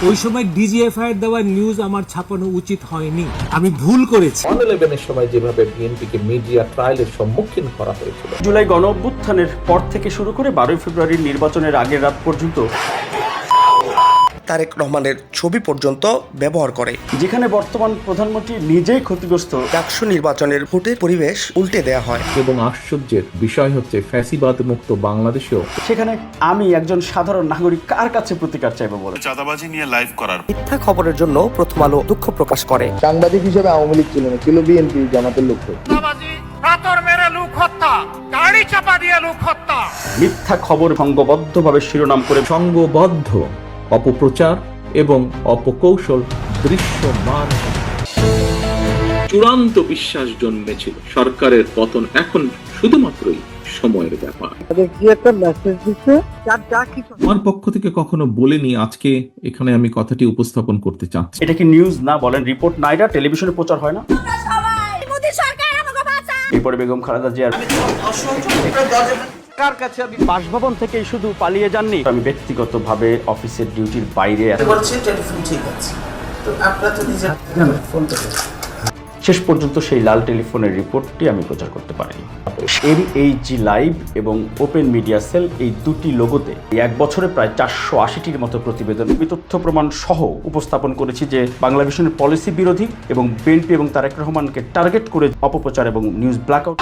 ওই সময় ডিজিএফআই এর দেওয়া নিউজ আমার ছাপানো উচিত হয়নি, আমি ভুল করেছি। 11-এর সময় যেভাবে বিএনপিকে মিডিয়া ট্রায়ালের সম্মুখীন করা হয়েছিল, জুলাই গণ অভ্যুত্থানের পর থেকে শুরু করে 12 ফেব্রুয়ারির নির্বাচনের আগের রাত পর্যন্ত তারেক রহমানের ছবি পর্যন্ত ব্যবহার করে, যেখানে বর্তমান প্রধানমন্ত্রী নিজেই ক্ষতিগ্রস্ত, ডাকসু নির্বাচনের ভোটের পরিবেশ উল্টে দেয়া হয়। এবং আশ্চর্যের বিষয় হচ্ছে ফ্যাসিবাদ মুক্ত বাংলাদেশেও সেখানে আমি একজন সাধারণ নাগরিক কার কাছে প্রতিকার চাইবো বলে চাঁদাবাজি নিয়ে লাইভ করার মিথ্যা খবরের জন্য প্রথম আলো দুঃখ প্রকাশ করে। সাংবাদিক হিসেবে আওয়ামী লীগ ছিল না, ছিল বিএনপি জামাতের লোক। মিথ্যা খবর সংঘবদ্ধভাবে শিরোনাম করে সংঘবদ্ধ অপপ্রচার এবং অপকৌশল দৃশ্যমান। চূড়ান্ত বিশ্বাস জন্মেছিল, সরকারের পতন এখন শুধুমাত্রই সময়ের ব্যাপার। কি একটা মেসেজ দিচ্ছে, আমার পক্ষ থেকে কখনো বলিনি, আজকে এখানে আমি কথাটি উপস্থাপন করতে চাচ্ছি। এটা কি নিউজ না বলেন, রিপোর্ট না, এটা টেলিভিশনে প্রচার হয় না। এরপরে বেগম খালেদা জিয়ার কার কাছে আমি বাসভবন থেকেই শুধু পালিয়ে যাননি, আমি ব্যক্তিগতভাবে অফিসের ডিউটির বাইরে শেষ পর্যন্ত সেই লাল টেলিফোনের রিপোর্টটি আমি প্রচার করতে পারিনি। MHG লাইভ এবং ওপেন মিডিয়া সেল এই দুটি লোগোতে এক বছরে প্রায় 480টির মতো প্রতিবেদন তথ্য প্রমাণ সহ উপস্থাপন করেছি যে বাংলাদেশের পলিসি বিরোধী এবং বিএনপি এবং তারেক রহমানকে টার্গেট করে অপপ্রচার এবং নিউজ ব্ল্যাকআউট।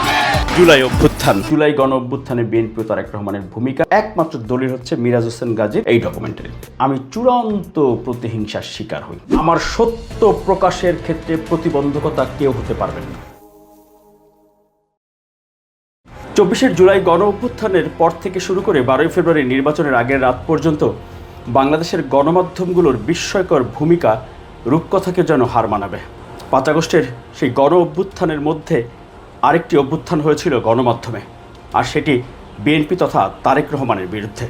জুলাই গণ অভ্যুত্থানে বিএনপি ও তারেক রহমানের ভূমিকা একমাত্র দলিল হচ্ছে মিরাজ হোসেন গাজীর এই ডকুমেন্টারি। আমি চূড়ান্ত প্রতিহিংসার শিকার হই। আমার সত্য প্রকাশের ক্ষেত্রে প্রতিবন্ধকতা কেউ হতে পারবেন না। 24 জুলাই গণ অভ্যুত্থানের পর থেকে শুরু করে 12 ফেব্রুয়ারি নির্বাচনের আগের রাত পর্যন্ত বাংলাদেশের গণমাধ্যমগুলোর বিস্ময়কর ভূমিকা রূপকথাকে যেন হার মানাবে। 5 আগস্টের সেই গণ অভ্যুত্থানের মধ্যে আরেকটি অভ্যুত্থান হয়েছিল গণমাধ্যমে, আর সেটি বিএনপি তথা তারেক রহমানের বিরুদ্ধে।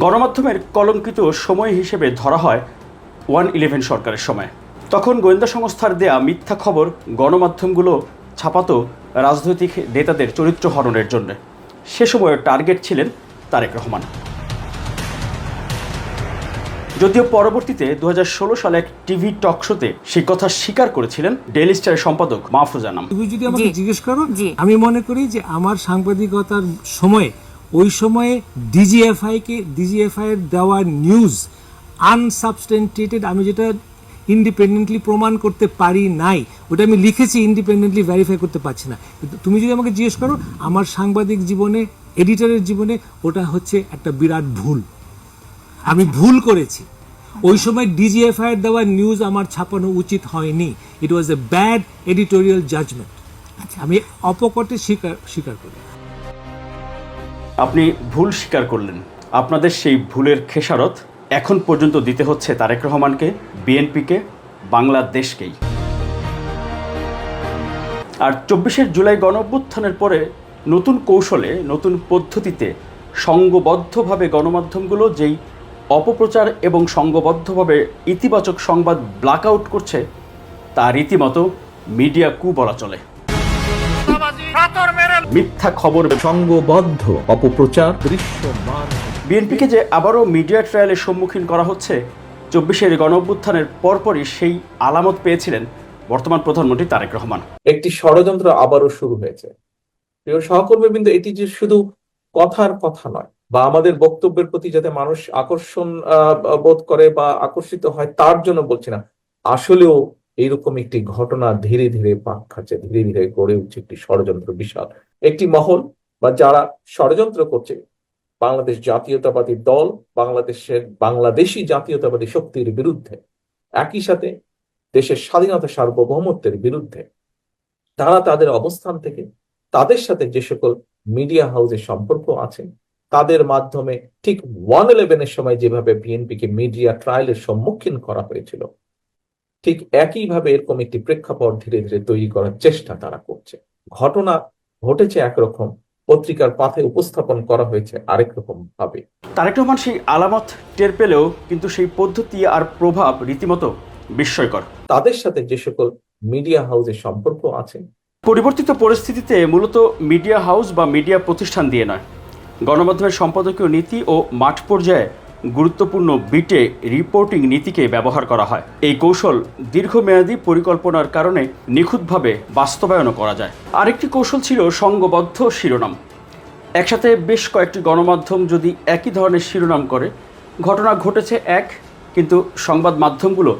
গণমাধ্যমের কলঙ্কিত সময় হিসেবে ধরা হয় 1/11 সরকারের সময়। তখন গোয়েন্দা সংস্থার দেয়া মিথ্যা খবর গণমাধ্যমগুলো ছাপাতো রাজনৈতিক নেতাদের চরিত্র হরণের জন্য। সে সময় টার্গেট ছিলেন তারেক রহমান। যদিও পরবর্তীতে 2016 সালে এক টিভি টক শোতে সেই কথা স্বীকার করেছিলেন ডেইলি স্টারের সম্পাদক মাহফুজা আনাম। তুমি যদি আমাকে জিজ্ঞেস করো, আমি মনে করি যে আমার সাংবাদিকতার সময়ে ওই সময়ে ডিজিএফআই এর দেওয়া নিউজ আনসাবস্টেন্টিয়েটেড, আমি যেটা ইন্ডিপেন্ডেন্টলি প্রমাণ করতে পারি নাই, ওটা আমি লিখেছি, ইন্ডিপেন্ডেন্টলি ভেরিফাই করতে পারছি না। তুমি যদি আমাকে জিজ্ঞেস করো, আমার সাংবাদিক জীবনে, এডিটরের জীবনে ওটা হচ্ছে একটা বিরাট ভুল। আমি ভুল করেছি। ওই সময় ডিজিএফআই এর দেওয়া নিউজ আমার ছাপানো উচিত হয়নি। ইট ওয়াজ এ ব্যাড এডিটোরিয়াল জাজমেন্ট। আমি অপকটে স্বীকার করি। আপনি ভুল স্বীকার করলেন। আপনাদের সেই ভুলের খেসারত এখন পর্যন্ত দিতে হচ্ছে তারেক রহমানকে, বিএনপিকে, বাংলাদেশকেই। আর 24 জুলাই গণ অভ্যুত্থানের পরে নতুন কৌশলে, নতুন পদ্ধতিতে সংঘবদ্ধভাবে গণমাধ্যমগুলো যেই অপপ্রচার এবং সংঘবদ্ধভাবে ইতিবাচক সংবাদ ব্ল্যাকআউট করছে, তা রীতিমতো মিডিয়া কু বলা চলে। মিথ্যা খবর, সংঘবদ্ধ অপপ্রচার দৃশ্যমান। বিএনপিকে যে আবারও মিডিয়া ট্রায়ালের সম্মুখীন করা হচ্ছে, 24 গণ অভ্যুত্থানের পরপরই সেই আলামত পেয়েছিলেন বর্তমান প্রধানমন্ত্রী তারেক রহমান। একটি ষড়যন্ত্র আবারও শুরু হয়েছে। প্রিয় সহকর্মী, কিন্তু এটি যে শুধু কথার কথা নয়, বা আমাদের বক্তব্যের প্রতি যাতে মানুষ আকর্ষণ বোধ করে বা আকর্ষিত হয় তার জন্য বলছি না, আসলেও এইরকম একটি ঘটনা ধীরে ধীরে পাক খাচ্ছে, ধীরে ধীরে গড়ে উঠছে একটি ষড়যন্ত্র, বিশাল একটি মহল বা যারা ষড়যন্ত্র করছে বাংলাদেশ জাতীয়তাবাদী দল, বাংলাদেশি জাতীয়তাবাদী শক্তির বিরুদ্ধে, একই সাথে দেশের স্বাধীনতা সার্বভৌমত্বের বিরুদ্ধে। তারা তাদের অবস্থান থেকে তাদের সাথে যে সকল মিডিয়া হাউসের সম্পর্ক আছে, তাদের মাধ্যমে ঠিক 1/11 সময় যেভাবে বিএনপিকে মিডিয়া ট্রায়ালের সম্মুখীন করা হয়েছিল, ঠিক একইভাবে এরকম একটি প্রেক্ষাপট ধীরে ধীরে তৈরি করার চেষ্টা তারা করছে। ঘটনা ঘটেছে একরকম, পত্রিকার পাথে উপস্থাপন করা হয়েছে আরেক রকম ভাবে। তারেক রহমান সেই আলামত টের পেলেও কিন্তু সেই পদ্ধতি আর প্রভাব রীতিমতো বিস্ময়কর। তাদের সাথে যে সকল মিডিয়া হাউসের সম্পর্ক আছে, পরিবর্তিত পরিস্থিতিতে মূলত মিডিয়া হাউস বা মিডিয়া প্রতিষ্ঠান দিয়ে নয়, গণমাধ্যমের সম্পাদকীয় নীতি ও মাঠ পর্যায়ে গুরুত্বপূর্ণ বিটে রিপোর্টিং নীতিকে ব্যবহার করা হয়। এই কৌশল দীর্ঘমেয়াদী পরিকল্পনার কারণে নিখুঁতভাবে বাস্তবায়নও করা যায়। আরেকটি কৌশল ছিল সংঘবদ্ধ শিরোনাম। একসাথে বেশ কয়েকটি গণমাধ্যম যদি একই ধরনের শিরোনাম করে, ঘটনা ঘটেছে এক, কিন্তু সংবাদ মাধ্যমগুলো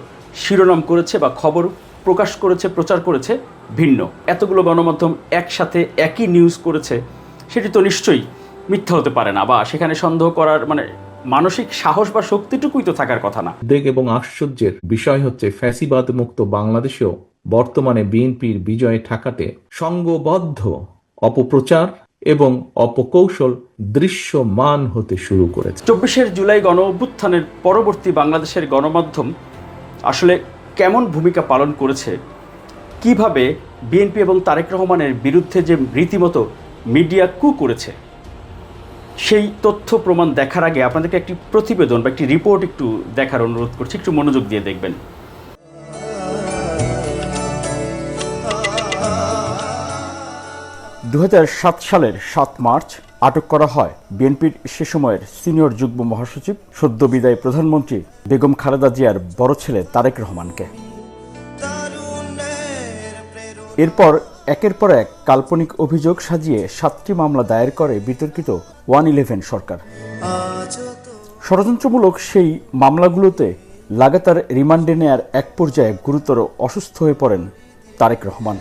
শিরোনাম করেছে বা খবর প্রকাশ করেছে, প্রচার করেছে ভিন্ন। এতগুলো গণমাধ্যম একসাথে একই নিউজ করেছে, সেটি তো নিশ্চয়ই মিথ্যা হতে পারে না, বা সেখানে সন্দেহ করার মানসিক সাহস বা শক্তিটুকুই তো থাকার কথা না। উদ্বেগ এবং আশ্চর্যের বিষয় হচ্ছে ফ্যাসিবাদ মুক্ত বাংলাদেশেও বর্তমানে বিএনপির বিজয় ঠেকাতে সংঘবদ্ধ অপপ্রচার এবং অপকৌশল দৃশ্যমান হতে শুরু করেছে। 24 জুলাই গণ অভ্যুত্থানের পরবর্তী বাংলাদেশের গণমাধ্যম আসলে কেমন ভূমিকা পালন করেছে, কিভাবে বিএনপি এবং তারেক রহমানের বিরুদ্ধে যে রীতিমতো মিডিয়া কু করেছে, সেই তথ্য প্রমাণ দেখার আগে আপনাদেরকে একটি প্রতিবেদন বা একটি রিপোর্ট একটু দেখার অনুরোধ করছি। একটু মনোযোগ দিয়ে দেখবেন। 2007 সালের 7 মার্চ আটক করা হয় বিএনপির সে সময়ের সিনিয়র যুগ্ম মহাসচিব, সদ্য বিদায়ী প্রধানমন্ত্রী বেগম খালেদা জিয়ার বড় ছেলে তারেক রহমানকে। এরপর একের পর এক কাল্পনিক অভিযোগ সাজিয়ে 7টি মামলা দায়ের করে বিতর্কিত 111 সরকার। ষড়যন্ত্রমূলক সেই মামলাগুলোতে লাগাতার রিমান্ডে নেয়ার এক পর্যায়ে গুরুতর অসুস্থ হয়ে পড়েন তারেক রহমান।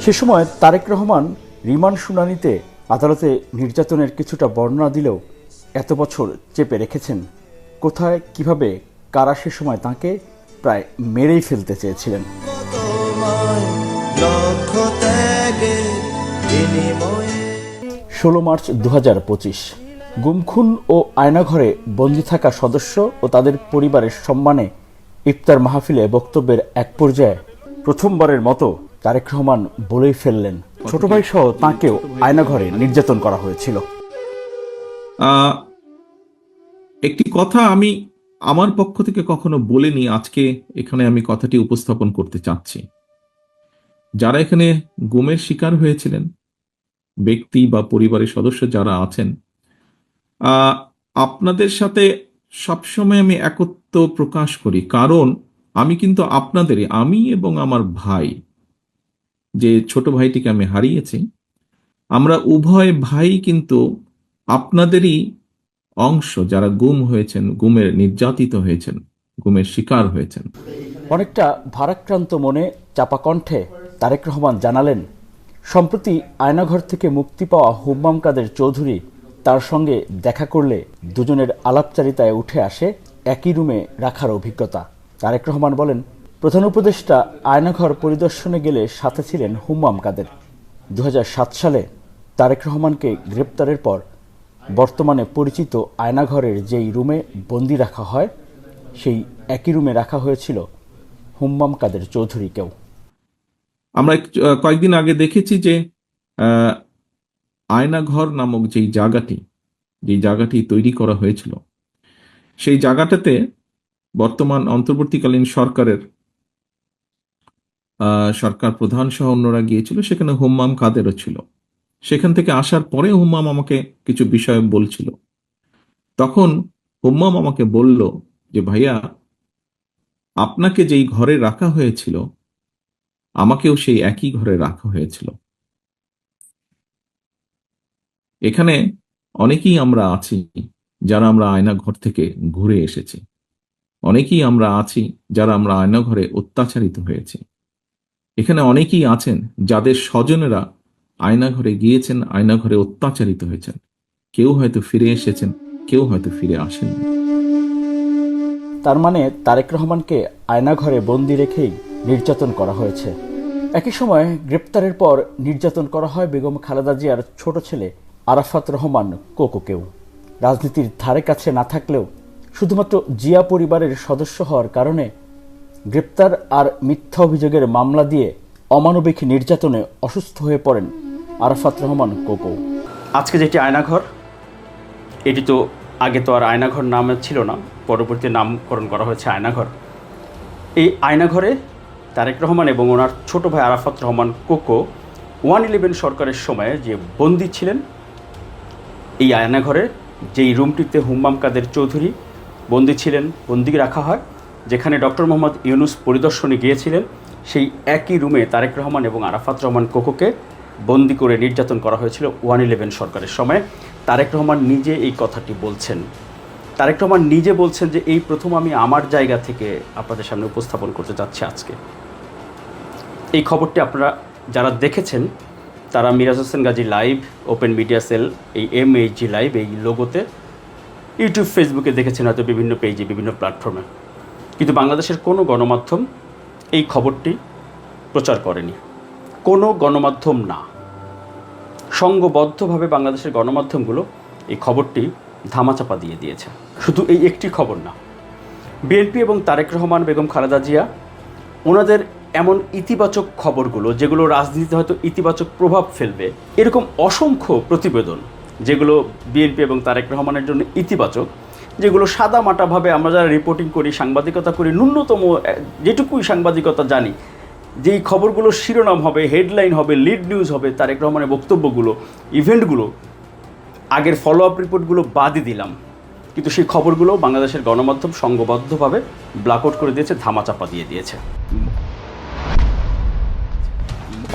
সে সময় তারেক রহমান রিমান্ড শুনানিতে আদালতে নির্যাতনের কিছুটা বর্ণনা দিলেও এত বছর চেপে রেখেছেন। কোথায়, কিভাবে, কারা সে সময় তাঁকে প্রায় মেরেই ফেলতে চেয়েছিলেন। 16 মার্চ 2025 গুমখুন ও আয়নাঘরে বন্দী থাকা সদস্য ও তাদের পরিবারের সম্মানে ইফতার মাহফিলে বক্তব্যের এক পর্যায়ে প্রথমবারের মতো তারেক রহমান বলেই ফেললেন ছোট ভাই সহ তাঁকেও আয়নাঘরে নির্যাতন করা হয়েছিল। একটি কথা আমি আমার পক্ষ থেকে কখনো বলিনি, আজকে এখানে আমি কথাটি উপস্থাপন করতে চাচ্ছি। যারা এখানে গুমের শিকার হয়েছিলেন, ব্যক্তি বা পরিবারের সদস্য যারা আছেন, আপনাদের সাথে সবসময় আমি একত্ব প্রকাশ করি, কারণ আমি কিন্তু আপনাদেরই, আমি এবং আমার ভাই, যে ছোট ভাইটিকে আমি হারিয়েছি, আমরা উভয় ভাই কিন্তু আপনাদেরই অংশ, যারা গুম হয়েছেন, গুমের নির্যাতিত হয়েছেন, গুমের শিকার হয়েছেন। অনেকটা ভারাক্রান্ত মনে চাপা কণ্ঠে তারেক রহমান জানালেন, সম্প্রতি আয়নাঘর থেকে মুক্তি পাওয়া হুম্মাম কাদের চৌধুরী তার সঙ্গে দেখা করলে দুজনের আলাপচারিতায় উঠে আসে একই রুমে রাখার অভিজ্ঞতা। তারেক রহমান বলেন, প্রধান উপদেষ্টা আয়নাঘর পরিদর্শনে গেলে সাথে ছিলেন হুম্মাম কাদের। 2007 সালে তারেক রহমানকে গ্রেপ্তারের পর বর্তমানে পরিচিত আয়নাঘরের যেই রুমে বন্দি রাখা হয়, সেই একই রুমে রাখা হয়েছিল হুম্মাম কাদের চৌধুরীকেও। আমরা কয়েকদিন আগে দেখেছি যে আয়নাঘর নামক যেই জায়গাটি তৈরি করা হয়েছিল, সেই জায়গাটাতে বর্তমান অন্তর্বর্তীকালীন সরকার প্রধান সহ অন্যরা গিয়েছিল, সেখানে হুম্মাম কাদেরও ছিল। সেখান থেকে আসার পরে হুম্মাম আমাকে কিছু বিষয় বলছিল। তখন হুম্মাম আমাকে বলল যে, ভাইয়া, আপনাকে যেই ঘরে রাখা হয়েছিল আমাকেও সেই একই ঘরে রাখা হয়েছিল। এখানে অনেকেই আমরা আছি যারা আমরা আয়নাঘর থেকে ঘুরে এসেছি, অনেকেই আমরা আছি যারা আমরা আয়নাঘরে অত্যাচারিত হয়েছি। এখানে অনেকেই আছেন যাদের স্বজনেরা আয়নাঘরে গিয়েছেন, আয়নাঘরে অত্যাচারিত হয়েছেন। কেউ হয়তো ফিরে এসেছেন, কেউ হয়তো ফিরে আসেন। তার মানে তারেক রহমানকে আয়নাঘরে বন্দি রেখেই নির্যাতন করা হয়েছে। একই সময় গ্রেপ্তারের পর নির্যাতন করা হয় বেগম খালেদা জিয়ার ছোট ছেলে আরাফাত রহমান কোকোকেও। রাজনীতির ধারে কাছে না থাকলেও শুধুমাত্র জিয়া পরিবারের সদস্য হওয়ার কারণে গ্রেপ্তার আর মিথ্যা অভিযোগের মামলা দিয়ে অমানবিক নির্যাতনে অসুস্থ হয়ে পড়েন আরাফাত রহমান কোকো। আজকে যেটি আয়নাঘর, এটি তো আগে তো আর আয়নাঘর নামে ছিল না, পরবর্তী নামকরণ করা হয়েছে আয়নাঘর। এই আয়নাঘরে তারেক রহমান এবং ওনার ছোট ভাই আরাফাত রহমান কোকো 111 সরকারের সময়ে যে বন্দী ছিলেন, এই আয়নাঘরে যেই রুমটিতে হুম্মাম কাদের চৌধুরী বন্দী ছিলেন, বন্দী রাখা হয়, যেখানে ডক্টর মোহাম্মদ ইউনূস পরিদর্শনে গিয়েছিলেন, সেই একই রুমে তারেক রহমান এবং আরাফাত রহমান কোকোকে বন্দি করে নির্যাতন করা হয়েছিল 111 সরকারের সময়। তারেক রহমান নিজে এই কথাটি বলছেন। তারেক রহমান নিজে বলছেন যে এই প্রথম আমি আমার জায়গা থেকে আপনাদের সামনে উপস্থাপন করতে যাচ্ছি আজকে। এই খবরটি আপনারা যারা দেখেছেন তারা Miraj Hossain Gazi live, open media cell, এই MHG লাইভ, এই লোগোতে ইউটিউব, ফেসবুকে দেখেছেন হয়তো, বিভিন্ন পেজে, বিভিন্ন প্ল্যাটফর্মে। কিন্তু বাংলাদেশের কোনো গণমাধ্যম এই খবরটি প্রচার করেনি। কোনো গণমাধ্যম না, সংঘবদ্ধভাবে বাংলাদেশের গণমাধ্যমগুলো এই খবরটি ধামাচাপা দিয়ে দিয়েছে। শুধু এই একটি খবর না, বিএনপি এবং তারেক রহমান, বেগম খালেদা জিয়া, ওনাদের এমন ইতিবাচক খবরগুলো যেগুলো রাজনীতিতে হয়তো ইতিবাচক প্রভাব ফেলবে, এরকম অসংখ্য প্রতিবেদন যেগুলো বিএনপি এবং তারেক রহমানের জন্য ইতিবাচক, যেগুলো সাদামাটাভাবে আমরা যারা রিপোর্টিং করি, সাংবাদিকতা করি, ন্যূনতম যেটুকুই সাংবাদিকতা জানি, যেই খবরগুলো শিরোনাম হবে, হেডলাইন হবে, লিড নিউজ হবে, তারেক রহমানের বক্তব্যগুলো, ইভেন্টগুলো, আগের ফলো আপ রিপোর্টগুলো বাদই দিলাম, কিন্তু সেই খবরগুলো বাংলাদেশের গণমাধ্যম সংঘবদ্ধভাবে ব্ল্যাকআউট করে দিয়েছে, ধামাচাপা দিয়ে দিয়েছে।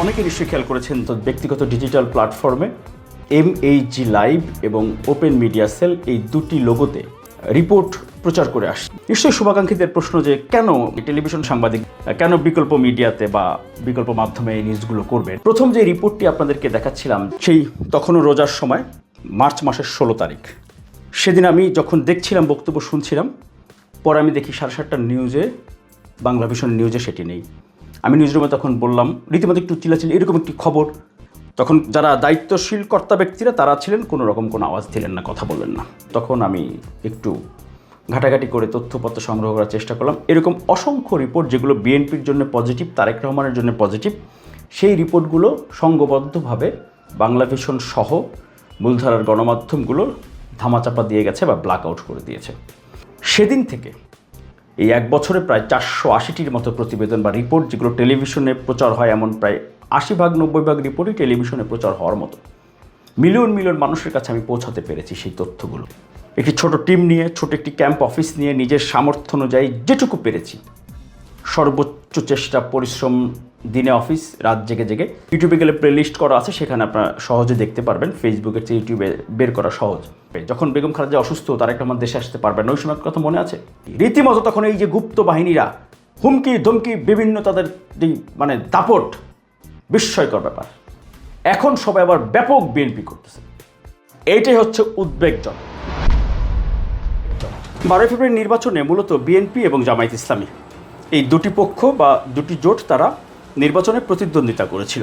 অনেকে নিশ্চয়ই খেয়াল করেছেন তো, ব্যক্তিগত ডিজিটাল প্ল্যাটফর্মে MHG লাইভ এবং ওপেন মিডিয়া সেল, এই দুটি লোগোতে রিপোর্ট প্রচার করে আসছে। নিশ্চয়ই শুভাকাঙ্ক্ষীদের প্রশ্ন যে কেন টেলিভিশন সাংবাদিক, কেন বিকল্প মিডিয়াতে বা বিকল্প মাধ্যমে এই নিউজগুলো করবেন। প্রথম যে রিপোর্টটি আপনাদেরকে দেখাচ্ছিলাম, সেই তখনও রোজার সময়, মার্চ মাসের 16 তারিখ, সেদিন আমি যখন দেখছিলাম, বক্তব্য শুনছিলাম, পরে আমি দেখি 7:30 নিউজে, বাংলা ভিশন নিউজে সেটি নেই। আমি নিউজ রুমে তখন বললাম, রীতিমতো একটু চিল্লাচিল্লি, এরকম একটি খবর। তখন যারা দায়িত্বশীল কর্তা ব্যক্তিরা তারা ছিলেন, কোনো রকম কোনো আওয়াজ দিলেন না, কথা বললেন না। তখন আমি একটু ঘাটাঘাটি করে তথ্যপত্র সংগ্রহ করার চেষ্টা করলাম। এরকম অসংখ্য রিপোর্ট যেগুলো বিএনপির জন্য পজিটিভ, তারেক রহমানের জন্য পজিটিভ, সেই রিপোর্টগুলো সংঘবদ্ধভাবে বাংলা ভিশন সহ মূলধারার গণমাধ্যমগুলো ধামাচাপা দিয়ে গেছে বা ব্ল্যাকআউট করে দিয়েছে। সেদিন থেকে এই এক বছরে প্রায় 480টির মতো প্রতিবেদন বা রিপোর্ট, যেগুলো টেলিভিশনে প্রচার হয়, এমন প্রায় 80-90 রিপোর্টই টেলিভিশনে প্রচার হওয়ার মতো, মিলিয়ন মিলিয়ন মানুষের কাছে আমি পৌঁছাতে পেরেছি সেই তথ্যগুলো। একটি ছোট টিম নিয়ে, ছোট একটি ক্যাম্প অফিস নিয়ে, নিজের সামর্থ্য অনুযায়ী যেটুকু পেরেছি, সর্বোচ্চ চেষ্টা, পরিশ্রম, দিনে অফিস, রাত জেগে জেগে। ইউটিউবে গেলে প্লে লিস্ট করা আছে, সেখানে আপনারা সহজে দেখতে পারবেন। ফেসবুকের চেয়ে ইউটিউবে বের করা সহজ। যখন বেগম খালেদা অসুস্থ, তারেক রহমান দেশে আসতে পারবেন না, ওই সময় কথা মনে আছে? রীতিমতো তখন এই যে গুপ্ত বাহিনীরা হুমকি ধমকি, বিভিন্ন তাদের মানে দাপট, বিস্ময়কর ব্যাপার। এখন সবাই আবার ব্যাপক বিএনপি করতেছে, এইটাই হচ্ছে উদ্বেগজনক। 12 ফেব্রুয়ারি নির্বাচনে মূলত বিএনপি এবং জামায়াত ইসলামী, এই দুটি পক্ষ বা দুটি জোট, তারা নির্বাচনে প্রতিদ্বন্দ্বিতা করেছিল।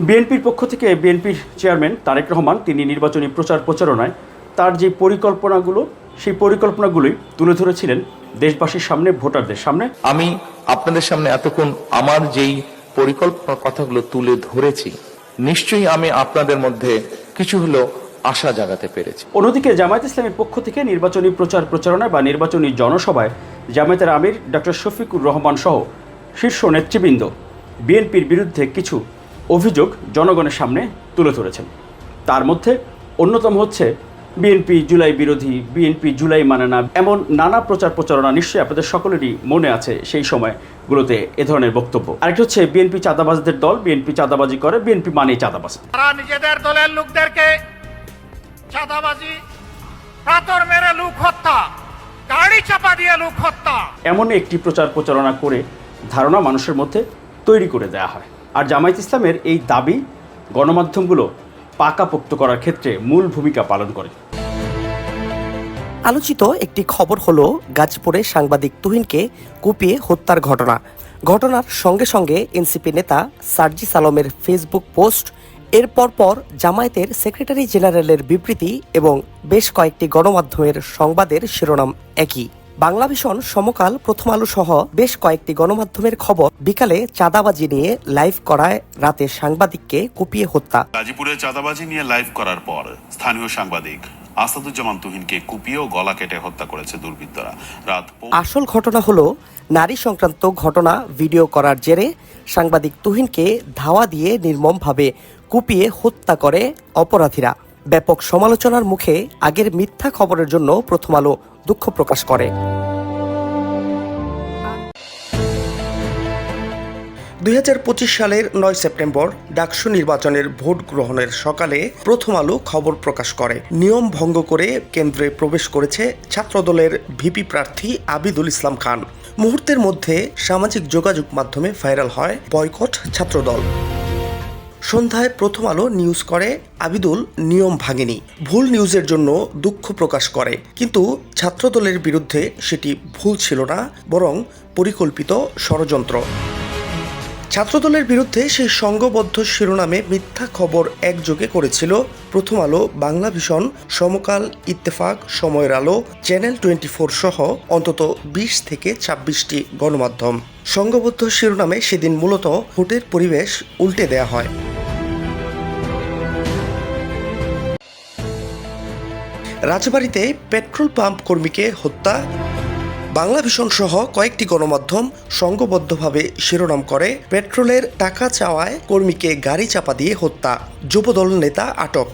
বিএনপির পক্ষ থেকে বিএনপির চেয়ারম্যান তারেক রহমান, তিনি নির্বাচনী প্রচারণায় তার যে পরিকল্পনাগুলো, সেই পরিকল্পনাগুলোই তুলে ধরেছিলেন দেশবাসীর সামনে, ভোটারদের সামনে। আমি আপনাদের সামনে এতক্ষণ আমার যেই পরিকল্পনার কথাগুলো তুলে ধরেছি, নিশ্চয়ই আমি আপনাদের মধ্যে কিছু হলেও আশা জাগাতে পেরেছি। অন্যদিকে জামায়াত ইসলামীর পক্ষ থেকে নির্বাচনী প্রচারণায় বা নির্বাচনী জনসভায় জামায়াতের আমির ডক্টর শফিকুর রহমান সহ শীর্ষ নেতৃবৃন্দ বিএনপির বিরুদ্ধে কিছু অভিযোগ জনগণের সামনে তুলে ধরেছেন। তার মধ্যে অন্যতম হচ্ছে বিএনপি জুলাই বিরোধী, বিএনপি জুলাই মানে না, এমন নানা প্রচারণা। নিশ্চয়ই আপনাদের সকলেরই মনে আছে সেই সময়গুলোতে এ ধরনের বক্তব্য। আরেকটা হচ্ছে বিএনপি চাঁদাবাজদের দল, বিএনপি চাঁদাবাজি করে, বিএনপি মানেই চাঁদাবাজ। তারা নিজেদের দলের লোকদেরকে চাঁদাবাজি, পাথর মেরে লোক হত্যা, গাড়ি চাপা দিয়ে লোক হত্যা, এমন একটি প্রচারণা করে ধারণা মানুষের মধ্যে তৈরি করে দেওয়া হয়। আর জামায়াত ইসলামের এই দাবি গণমাধ্যমগুলো পাকাপোক্ত করার ক্ষেত্রে মূল ভূমিকা পালন করে। আলোচিত একটি খবর হলো গাজীপুরে সাংবাদিক তুহিনকে কুপিয়ে হত্যার ঘটনা। ঘটনার সঙ্গে সঙ্গে এনসিপি নেতা সার্জিস আলমের ফেসবুক পোস্ট, এর পরপর জামায়াতের সেক্রেটারি জেনারেলের বিবৃতি এবং বেশ কয়েকটি গণমাধ্যমের সংবাদের শিরোনাম একই। বাংলা ভিশন, সমকাল, প্রথম আলো সহ বেশ কয়েকটি গণমাধ্যমের খবর, বিকালে চাঁদাবাজি নিয়ে লাইভ করায় রাতে সাংবাদিককে কুপিয়ে হত্যা। গাজীপুরে চাঁদাবাজি নিয়ে লাইভ করার পর স্থানীয় সাংবাদিক আসাদুজ্জামান তুহিনকে কুপিয়ে ও গলা কেটে হত্যা করেছে দুর্বৃত্তরা। আসল ঘটনা হলো, নারী সংক্রান্ত ঘটনা ভিডিও করার জেরে সাংবাদিক তুহিনকে ধাওয়া দিয়ে নির্মমভাবে কুপিয়ে হত্যা করে অপরাধীরা। ব্যাপক সমালোচনার মুখে আগের মিথ্যা খবরের জন্য প্রথম আলো দুঃখ প্রকাশ করে। 2025 সালের 9 সেপ্টেম্বর ডাকসু নির্বাচনের ভোট গ্রহণের সকালে প্রথম আলো খবর প্রকাশ করে নিয়ম ভঙ্গ করে কেন্দ্রে প্রবেশ করেছে ছাত্রদলের ভিপি প্রার্থী আবিদুল ইসলাম খান। মুহূর্তের মধ্যে সামাজিক যোগাযোগ মাধ্যমে ভাইরাল হয় বয়কট ছাত্রদল। সন্ধ্যায় প্রথম আলো নিউজ করে আবিদুল নিয়ম ভাঙেনি, ভুল নিউজের জন্য দুঃখ প্রকাশ করে, কিন্তু ছাত্রদলের বিরুদ্ধে সেটি ভুল ছিল না, বরং পরিকল্পিত ষড়যন্ত্র। ছাত্রদলের বিরুদ্ধে সেই সংঘবদ্ধ শিরোনামে মিথ্যা খবর একযোগে করেছিল প্রথম আলো, বাংলা ভিশন, সমকাল, ইত্তেফাক, সময়ের আলো, চ্যানেল 24 সহ অন্তত 20 থেকে 26টি গণমাধ্যম। সংঘবদ্ধ শিরোনামে সেদিন মূলত ভোটের পরিবেশ উল্টে দেয়া হয়। রাজবাড়ীতে পেট্রোল পাম্প কর্মীকে হত্যা, বাংলা ভিশন সহ কয়েকটি গণমাধ্যম সংঘবদ্ধভাবে শিরোনাম করে পেট্রোলের টাকা চাওয়ায় কর্মীকে গাড়ি চাপা দিয়ে হত্যা, যুবদল নেতা আটক।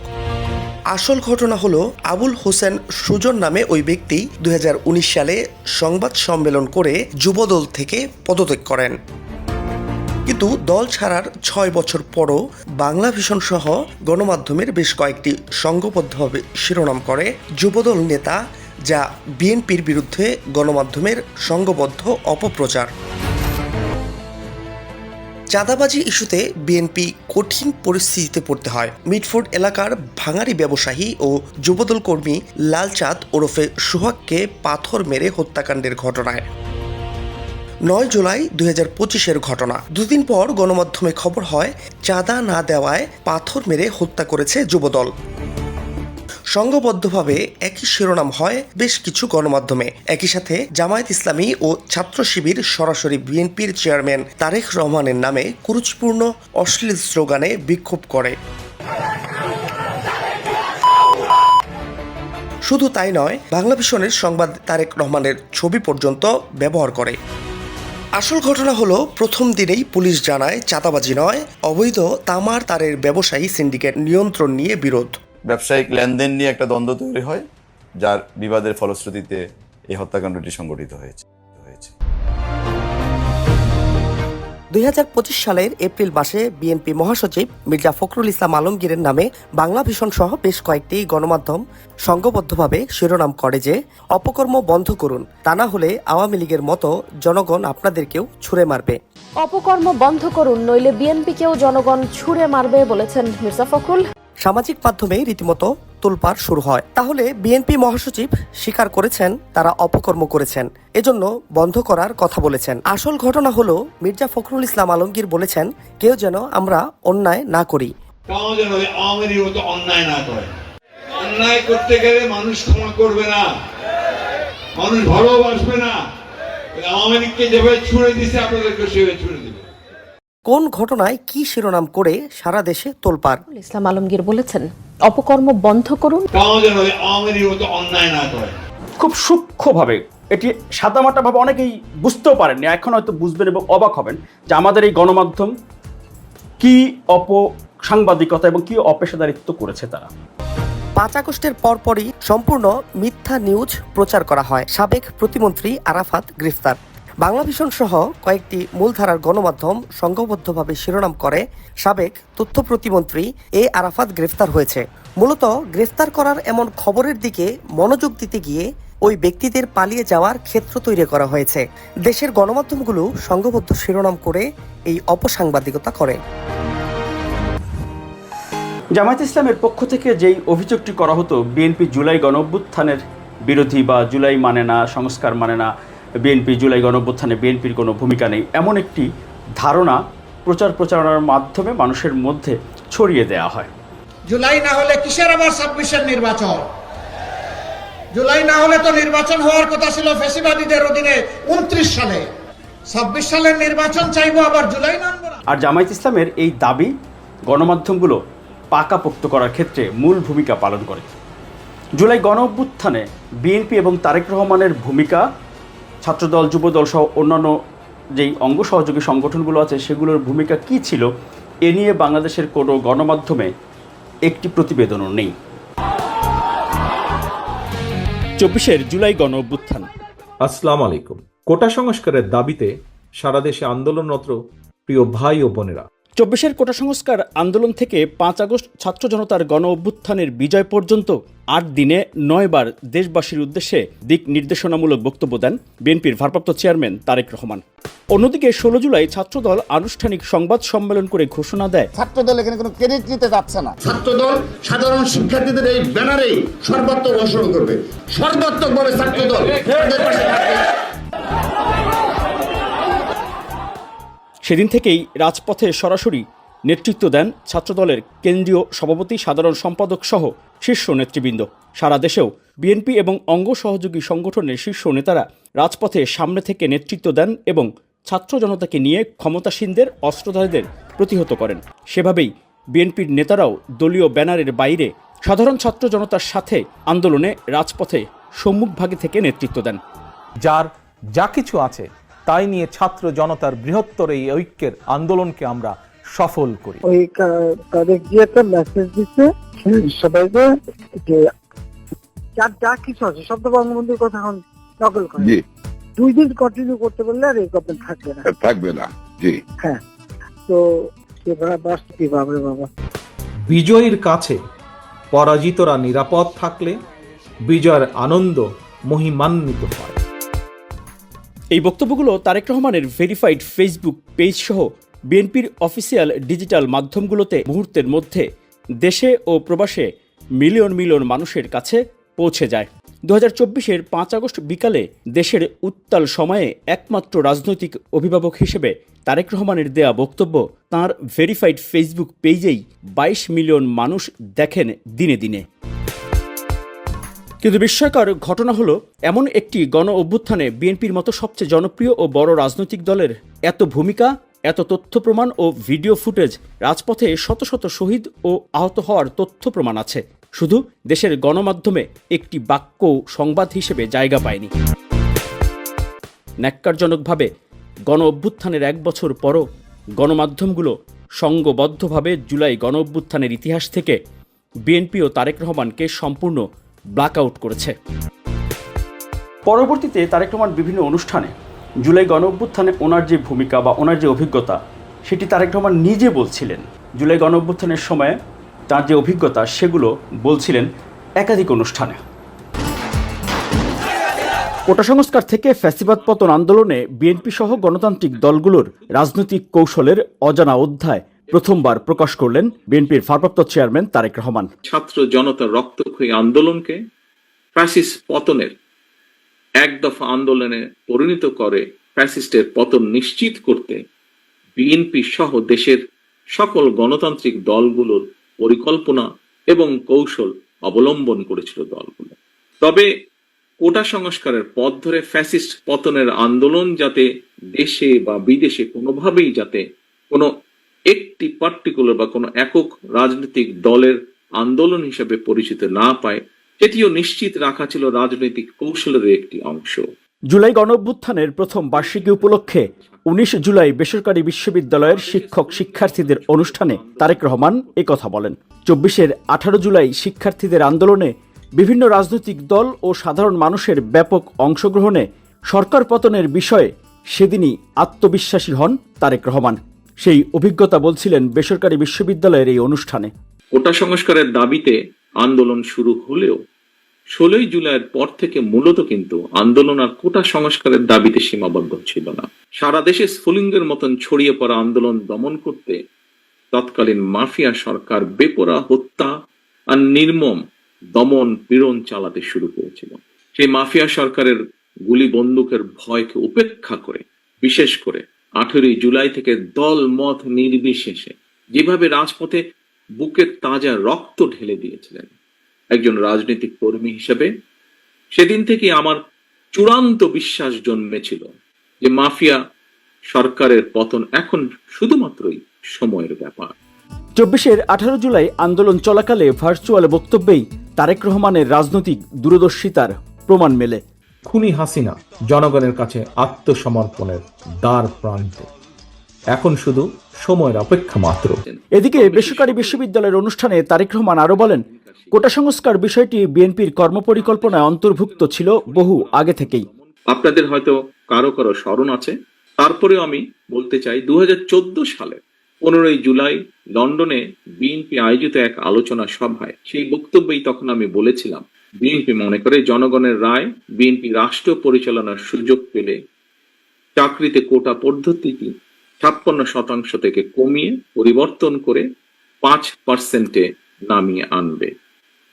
আসল ঘটনা হলো আবুল হোসেন সুজন নামে ওই ব্যক্তি 2019 সালে সংবাদ সম্মেলন করে যুবদল থেকে পদত্যাগ করেন, কিন্তু দল ছাড়ার 6 বছর পরও বাংলা ভিশন সহ গণমাধ্যমের বেশ কয়েকটি সংঘবদ্ধভাবে শিরোনাম করে যুবদল নেতা, যা বিএনপির বিরুদ্ধে গণমাধ্যমের সংঘবদ্ধ অপপ্রচার। চাঁদাবাজি ইস্যুতে বিএনপি কঠিন পরিস্থিতিতে পড়তে হয় মিটফোর্ড এলাকার ভাঙারি ব্যবসায়ী ও যুবদল কর্মী লালচাঁদ ওরফে সোহাগকে পাথর মেরে হত্যাকাণ্ডের ঘটনায়। 9 জুলাই 2025-এর ঘটনা। দুদিন পর গণমাধ্যমে খবর হয় চাঁদা না দেওয়ায় পাথর মেরে হত্যা করেছে যুবদল। সংঘবদ্ধভাবে একই শিরোনাম হয় বেশ কিছু গণমাধ্যমে। একই সাথে জামায়াত ইসলামী ও ছাত্র শিবির সরাসরি বিএনপির চেয়ারম্যান তারেক রহমানের নামে কুরুচপূর্ণ অশ্লীল স্লোগানে বিক্ষোভ করে। শুধু তাই নয়, বাংলা ভিশনের সংবাদ তারেক রহমানের ছবি পর্যন্ত ব্যবহার করে। আসল ঘটনা হলো প্রথম দিনেই পুলিশ জানায় চাঁদাবাজি নয়, অবৈধ তামার তারের ব্যবসায়ী সিন্ডিকেট নিয়ন্ত্রণ নিয়ে বিরোধ। ব্যবসায়িক লেনদেন নিয়ে একটা দ্বন্দ্ব তৈরি হয়, যার বিবাদের ফলশ্রুতিতে এই হত্যাকাণ্ডটি সংঘটিত হয়েছে। 2025 সালের এপ্রিল মাসে বিএনপি মহাসচিব মির্জা ফখরুল ইসলাম আলমগীরের নামে বাংলা ভিশন সহ বেশ কয়েকটি গণমাধ্যম সংঘবদ্ধভাবে শিরোনাম করে যে অপকর্ম বন্ধ করুন, তা না হলে আওয়ামী লীগের মতো জনগণ আপনাদেরকেও ছুঁড়ে মারবে। অপকর্ম বন্ধ করুন, নইলে বিএনপিকেও জনগণ ছুঁড়ে মারবে বলেছেন মির্জা ফখরুল। সামাজিক মাধ্যমে রীতিমতো তোলপাড় শুরু হয়। তাহলে বিএনপি মহাসচিব স্বীকার করেছেন তারা অপকর্ম করেছেন, এজন্য বন্ধ করার কথা বলেছেন। আসল ঘটনা হলো মির্জা ফখরুল ইসলাম আলমগীর বলেছেন কেউ যেন আমরা অন্যায় না করি। অন্যায় করতে গেলে মানুষ ক্ষমা করবে না, মানুষ ভালোবাসবে না। আওয়ামী লীগকে যেভাবে ছুড়ে দিছে আপনাদেরকে সেভাবে ছুড়ে দিবে। কোন ঘটনায় কি শিরোনাম করে সারা দেশে তোলপাড়? ইসলাম আলমগীর বলেছেন অপকর্ম বন্ধ করুন, অন্যায় না করে। খুব সূক্ষ্মভাবে এটি সাদামাটাভাবে অনেকেই বুঝতেও পারেননি, এখন হয়তো বুঝবেন এবং অবাক হবেন যে আমাদের এই গণমাধ্যম কি অপসাংবাদিকতা এবং কি অপেশাদারিত্ব করেছে তারা। 5 আগস্টের পরপরই সম্পূর্ণ মিথ্যা নিউজ প্রচার করা হয়। সাবেক প্রতিমন্ত্রী আরাফাত গ্রেফতার। বাংলা ভিশন সহ কয়েকটি মূলধারার গণমাধ্যম সংঘবদ্ধভাবে শিরোনাম করে সাবেক তথ্য প্রতিমন্ত্রী আরাফাত গ্রেফতার হয়েছে। মূলত গ্রেফতার করার এমন খবরের দিকে মনোযোগ দিতে গিয়ে ওই ব্যক্তিদের পালিয়ে যাওয়ার ক্ষেত্র তৈরি করা হয়েছে। দেশের গণমাধ্যমগুলো সংঘবদ্ধ শিরোনাম করে এই অপসাংবাদিকতা করে। জামায়াত ইসলামের পক্ষ থেকে যেই অভিযোগটি করা হতো বিএনপি জুলাই গণঅভ্যুত্থানের বিরোধী বা জুলাই মানে না, সংস্কার মানে না, বিএনপি জুলাই গণঅভ্যুত্থানে বিএনপির কোনো ভূমিকা নেই, এমন একটি ধারণা প্রচারণার মাধ্যমে মানুষের মধ্যে ছড়িয়ে দেওয়া হয়। জুলাই না হলে কিসের আবার 26-এর নির্বাচন? জুলাই না হলে তো নির্বাচন হওয়ার কথা ছিল ফ্যাসিবাদীদের অধীনে 29 সালে। 26 সালের নির্বাচন চাইবো, আবার জুলাই না। আর জামায়াত ইসলামের এই দাবি গণমাধ্যমগুলো পাকাপোক্ত করার ক্ষেত্রে মূল ভূমিকা পালন করে। জুলাই গণঅভ্যুত্থানে বিএনপি এবং তারেক রহমানের ভূমিকা, ছাত্রদল, যুবদল সহ অন্যান্য যেই অঙ্গ সহযোগী সংগঠনগুলো আছে সেগুলোর ভূমিকা কী ছিল, এ নিয়ে বাংলাদেশের কোনো গণমাধ্যমে একটি প্রতিবেদনও নেই। 24 জুলাই গণ অভ্যুত্থান। আসসালামু আলাইকুম। কোটা সংস্কারের দাবিতে সারা দেশে আন্দোলনরত প্রিয় ভাই ও বোনেরা, 24 কোটা সংস্কার আন্দোলন থেকে 5 আগস্ট ছাত্র জনতার গণ অভ্যুত্থানের বিজয় পর্যন্ত 8 দিনে 9 বার দেশবাসীর উদ্দেশ্যে দিক নির্দেশনামূলক বক্তব্য দেন বিএনপির ভারপ্রাপ্ত চেয়ারম্যান তারেক রহমান। অন্যদিকে 16 জুলাই ছাত্রদল আনুষ্ঠানিক সংবাদ সম্মেলন করে ঘোষণা দেয়, ছাত্রদল এখানে কোনো ক্রেডিট নিতে যাচ্ছে না। ছাত্রদল সাধারণ শিক্ষার্থীদের এই ব্যানারে সর্বাত্মক অংশগ্রহণ করবে, সর্বাত্মকভাবে ছাত্রদল তাদের পাশে থাকবে। সেদিন থেকেই রাজপথে সরাসরি নেতৃত্ব দেন ছাত্রদলের কেন্দ্রীয় সভাপতি, সাধারণ সম্পাদক সহ শীর্ষ নেতৃবৃন্দ। সারা দেশেও বিএনপি এবং অঙ্গ সহযোগী সংগঠনের শীর্ষ নেতারা রাজপথে সামনে থেকে নেতৃত্ব দেন এবং ছাত্র জনতাকে নিয়ে ক্ষমতাসীনদের, অস্ত্রধারীদের প্রতিহত করেন। সেভাবেই বিএনপির নেতারাও দলীয় ব্যানারের বাইরে সাধারণ ছাত্র জনতার সাথে আন্দোলনে রাজপথে সম্মুখভাগে থেকে নেতৃত্ব দেন। যার যা কিছু আছে তাই নিয়ে ছাত্র জনতার বৃহত্তর এই ঐক্যের আন্দোলনকে আমরা সফল করি। ওই তাদের যে একটা মেসেজ দিচ্ছে সবাইকে যে যা কিছু আছে সব তো বঙ্গবন্ধুর কথা এখন নকল করে। 2 দিন কন্টিনিউ করতে পারলে আর এই গভর্নমেন্ট থাকবে না। জি হ্যাঁ, তো সেভাবে বাঁচতে কিভাবে বাবা? বিজয়ীর কাছে পরাজিতরা নিরাপদ থাকলে বিজয়ের আনন্দ মহিমান্বিত হয়। এই বক্তব্যগুলো তারেক রহমানের ভেরিফাইড ফেসবুক পেজ সহ বিএনপির অফিসিয়াল ডিজিটাল মাধ্যমগুলোতে মুহূর্তের মধ্যে দেশে ও প্রবাসে মিলিয়ন মিলিয়ন মানুষের কাছে পৌঁছে যায়। 2024 5 আগস্ট বিকালে দেশের উত্তাল সময়ে একমাত্র রাজনৈতিক অভিভাবক হিসেবে তারেক রহমানের দেয়া বক্তব্য তাঁর ভেরিফাইড ফেসবুক পেজেই 22 মিলিয়ন মানুষ দেখেন দিনে দিনে। কিন্তু বিস্ময়কর ঘটনা হলো, এমন একটি গণ অভ্যুত্থানে বিএনপির মতো সবচেয়ে জনপ্রিয় ও বড় রাজনৈতিক দলের এত ভূমিকা, এত তথ্য প্রমাণ ও ভিডিও ফুটেজ, রাজপথে শত শত শহীদ ও আহত হওয়ার তথ্য প্রমাণ আছে, শুধু দেশের গণমাধ্যমে একটি বাক্য সংবাদ হিসেবে জায়গা পায়নি। ন্যাক্কারজনকভাবে গণ অভ্যুত্থানের 1 বছর পরও গণমাধ্যমগুলো সংঘবদ্ধভাবে জুলাই গণ অভ্যুত্থানের ইতিহাস থেকে বিএনপি ও তারেক রহমানকে সম্পূর্ণ ব্ল্যাকআউট করেছে। পরবর্তীতে তারেক রহমান বিভিন্ন অনুষ্ঠানে জুলাই গণ অভ্যুত্থানে ওনার যে ভূমিকা বা ওনার যে অভিজ্ঞতা, সেটি তারেক রহমান নিজে বলছিলেন। জুলাই গণ অভ্যুত্থানের সময় তার যে অভিজ্ঞতা সেগুলো বলছিলেন একাধিক অনুষ্ঠানে। কোটা সংস্কার থেকে ফ্যাসিবাদ পতন আন্দোলনে বিএনপি সহ গণতান্ত্রিক দলগুলোর রাজনৈতিক কৌশলের অজানা অধ্যায় প্রথমবার প্রকাশ করলেন বিএনপির ভারপ্রাপ্ত চেয়ারম্যান তারেক রহমান। ছাত্র জনতার রক্তক্ষয়ী আন্দোলনকে ফ্যাসিস্ট পতনের এক দফা আন্দোলনে পরিণত করে ফ্যাসিস্টের পতন নিশ্চিত করতে বিএনপি সহ দেশের সকল গণতান্ত্রিক দলগুলোর পরিকল্পনা এবং কৌশল অবলম্বন করেছিল দলগুলো। তবে কোটা সংস্কারের পথ ধরে ফ্যাসিস্ট পতনের আন্দোলন যাতে দেশে বা বিদেশে কোনোভাবেই যাতে কোনো একটি পার্টিকুলার বা কোনো একক রাজনৈতিক দলের আন্দোলন হিসেবে পরিচিত না পায়, সেটিও নিশ্চিত রাখা ছিল রাজনৈতিক কৌশলের একটি অংশ। জুলাই গণ অভ্যুত্থানের প্রথম বার্ষিকী উপলক্ষে 19 জুলাই বেসরকারি বিশ্ববিদ্যালয়ের শিক্ষক শিক্ষার্থীদের অনুষ্ঠানে তারেক রহমান একথা বলেন। 24 18 জুলাই শিক্ষার্থীদের আন্দোলনে বিভিন্ন রাজনৈতিক দল ও সাধারণ মানুষের ব্যাপক অংশগ্রহণে সরকার পতনের বিষয়ে সেদিনই আত্মবিশ্বাসী হন তারেক রহমান। সেই অভিজ্ঞতা বলছিলেন বেসরকারি বিশ্ববিদ্যালয়ের এই অনুষ্ঠানে। কোটা সংস্কারের দাবিতে আন্দোলন শুরু হলেও 16 জুলাইয়ের পর থেকে মূলত কিন্তু আন্দোলন আর কোটা সংস্কারের দাবিতে সীমাবদ্ধ ছিল না। সারা দেশে স্ফুলিঙ্গের মতন ছড়িয়ে পড়া আন্দোলন দমন করতে তৎকালীন মাফিয়া সরকার বেপরোয়া হত্যা আর নির্মম দমন পীড়ন চালাতে শুরু করেছিল। সেই মাফিয়া সরকারের গুলি বন্দুকের ভয়কে উপেক্ষা করে, বিশেষ করে 18 জুলাই থেকে দল মত নির্বিশেষে যেভাবে রাজপথে বুকের তাজা রক্ত ঢেলে দিয়েছিলেন একজন রাজনৈতিক কর্মী হিসেবে, সেদিন থেকে আমার চূড়ান্ত বিশ্বাস জন্মেছিল যে মাফিয়া সরকারের পতন এখন শুধুমাত্রই সময়ের ব্যাপার। 24 18 জুলাই আন্দোলন চলাকালে ভার্চুয়াল বক্তব্যেই তারেক রহমানের রাজনৈতিক দূরদর্শিতার প্রমাণ মেলে। খুনি হাসিনা জনগণের কাছে আত্মসমর্পণের দ্বার প্রান্তে, এখন শুধু সময়ের অপেক্ষা মাত্র। এদিকে বেসরকারি বিশ্ববিদ্যালয়ের অনুষ্ঠানে তারেক রহমান আরো বলেন, কোটা সংস্কার বিষয়টি বিএনপির কর্মপরিকল্পনায় অন্তর্ভুক্ত ছিল বহু আগে থেকেই। আপনাদের হয়তো কারো কারো স্মরণ আছে, তারপরেও আমি বলতে চাই 2014 সালে 15 জুলাই লন্ডনে বিএনপি আয়োজিত এক আলোচনা সভায় সেই বক্তব্যেই তখন আমি বলেছিলাম, বিএনপি মনে করে জনগণের রায় বিএনপি রাষ্ট্র পরিচালনার সুযোগ পেলে চাকরিতে কোটা পদ্ধতিটি 56% থেকে কমিয়ে পরিবর্তন করে 5% নামিয়ে আনবে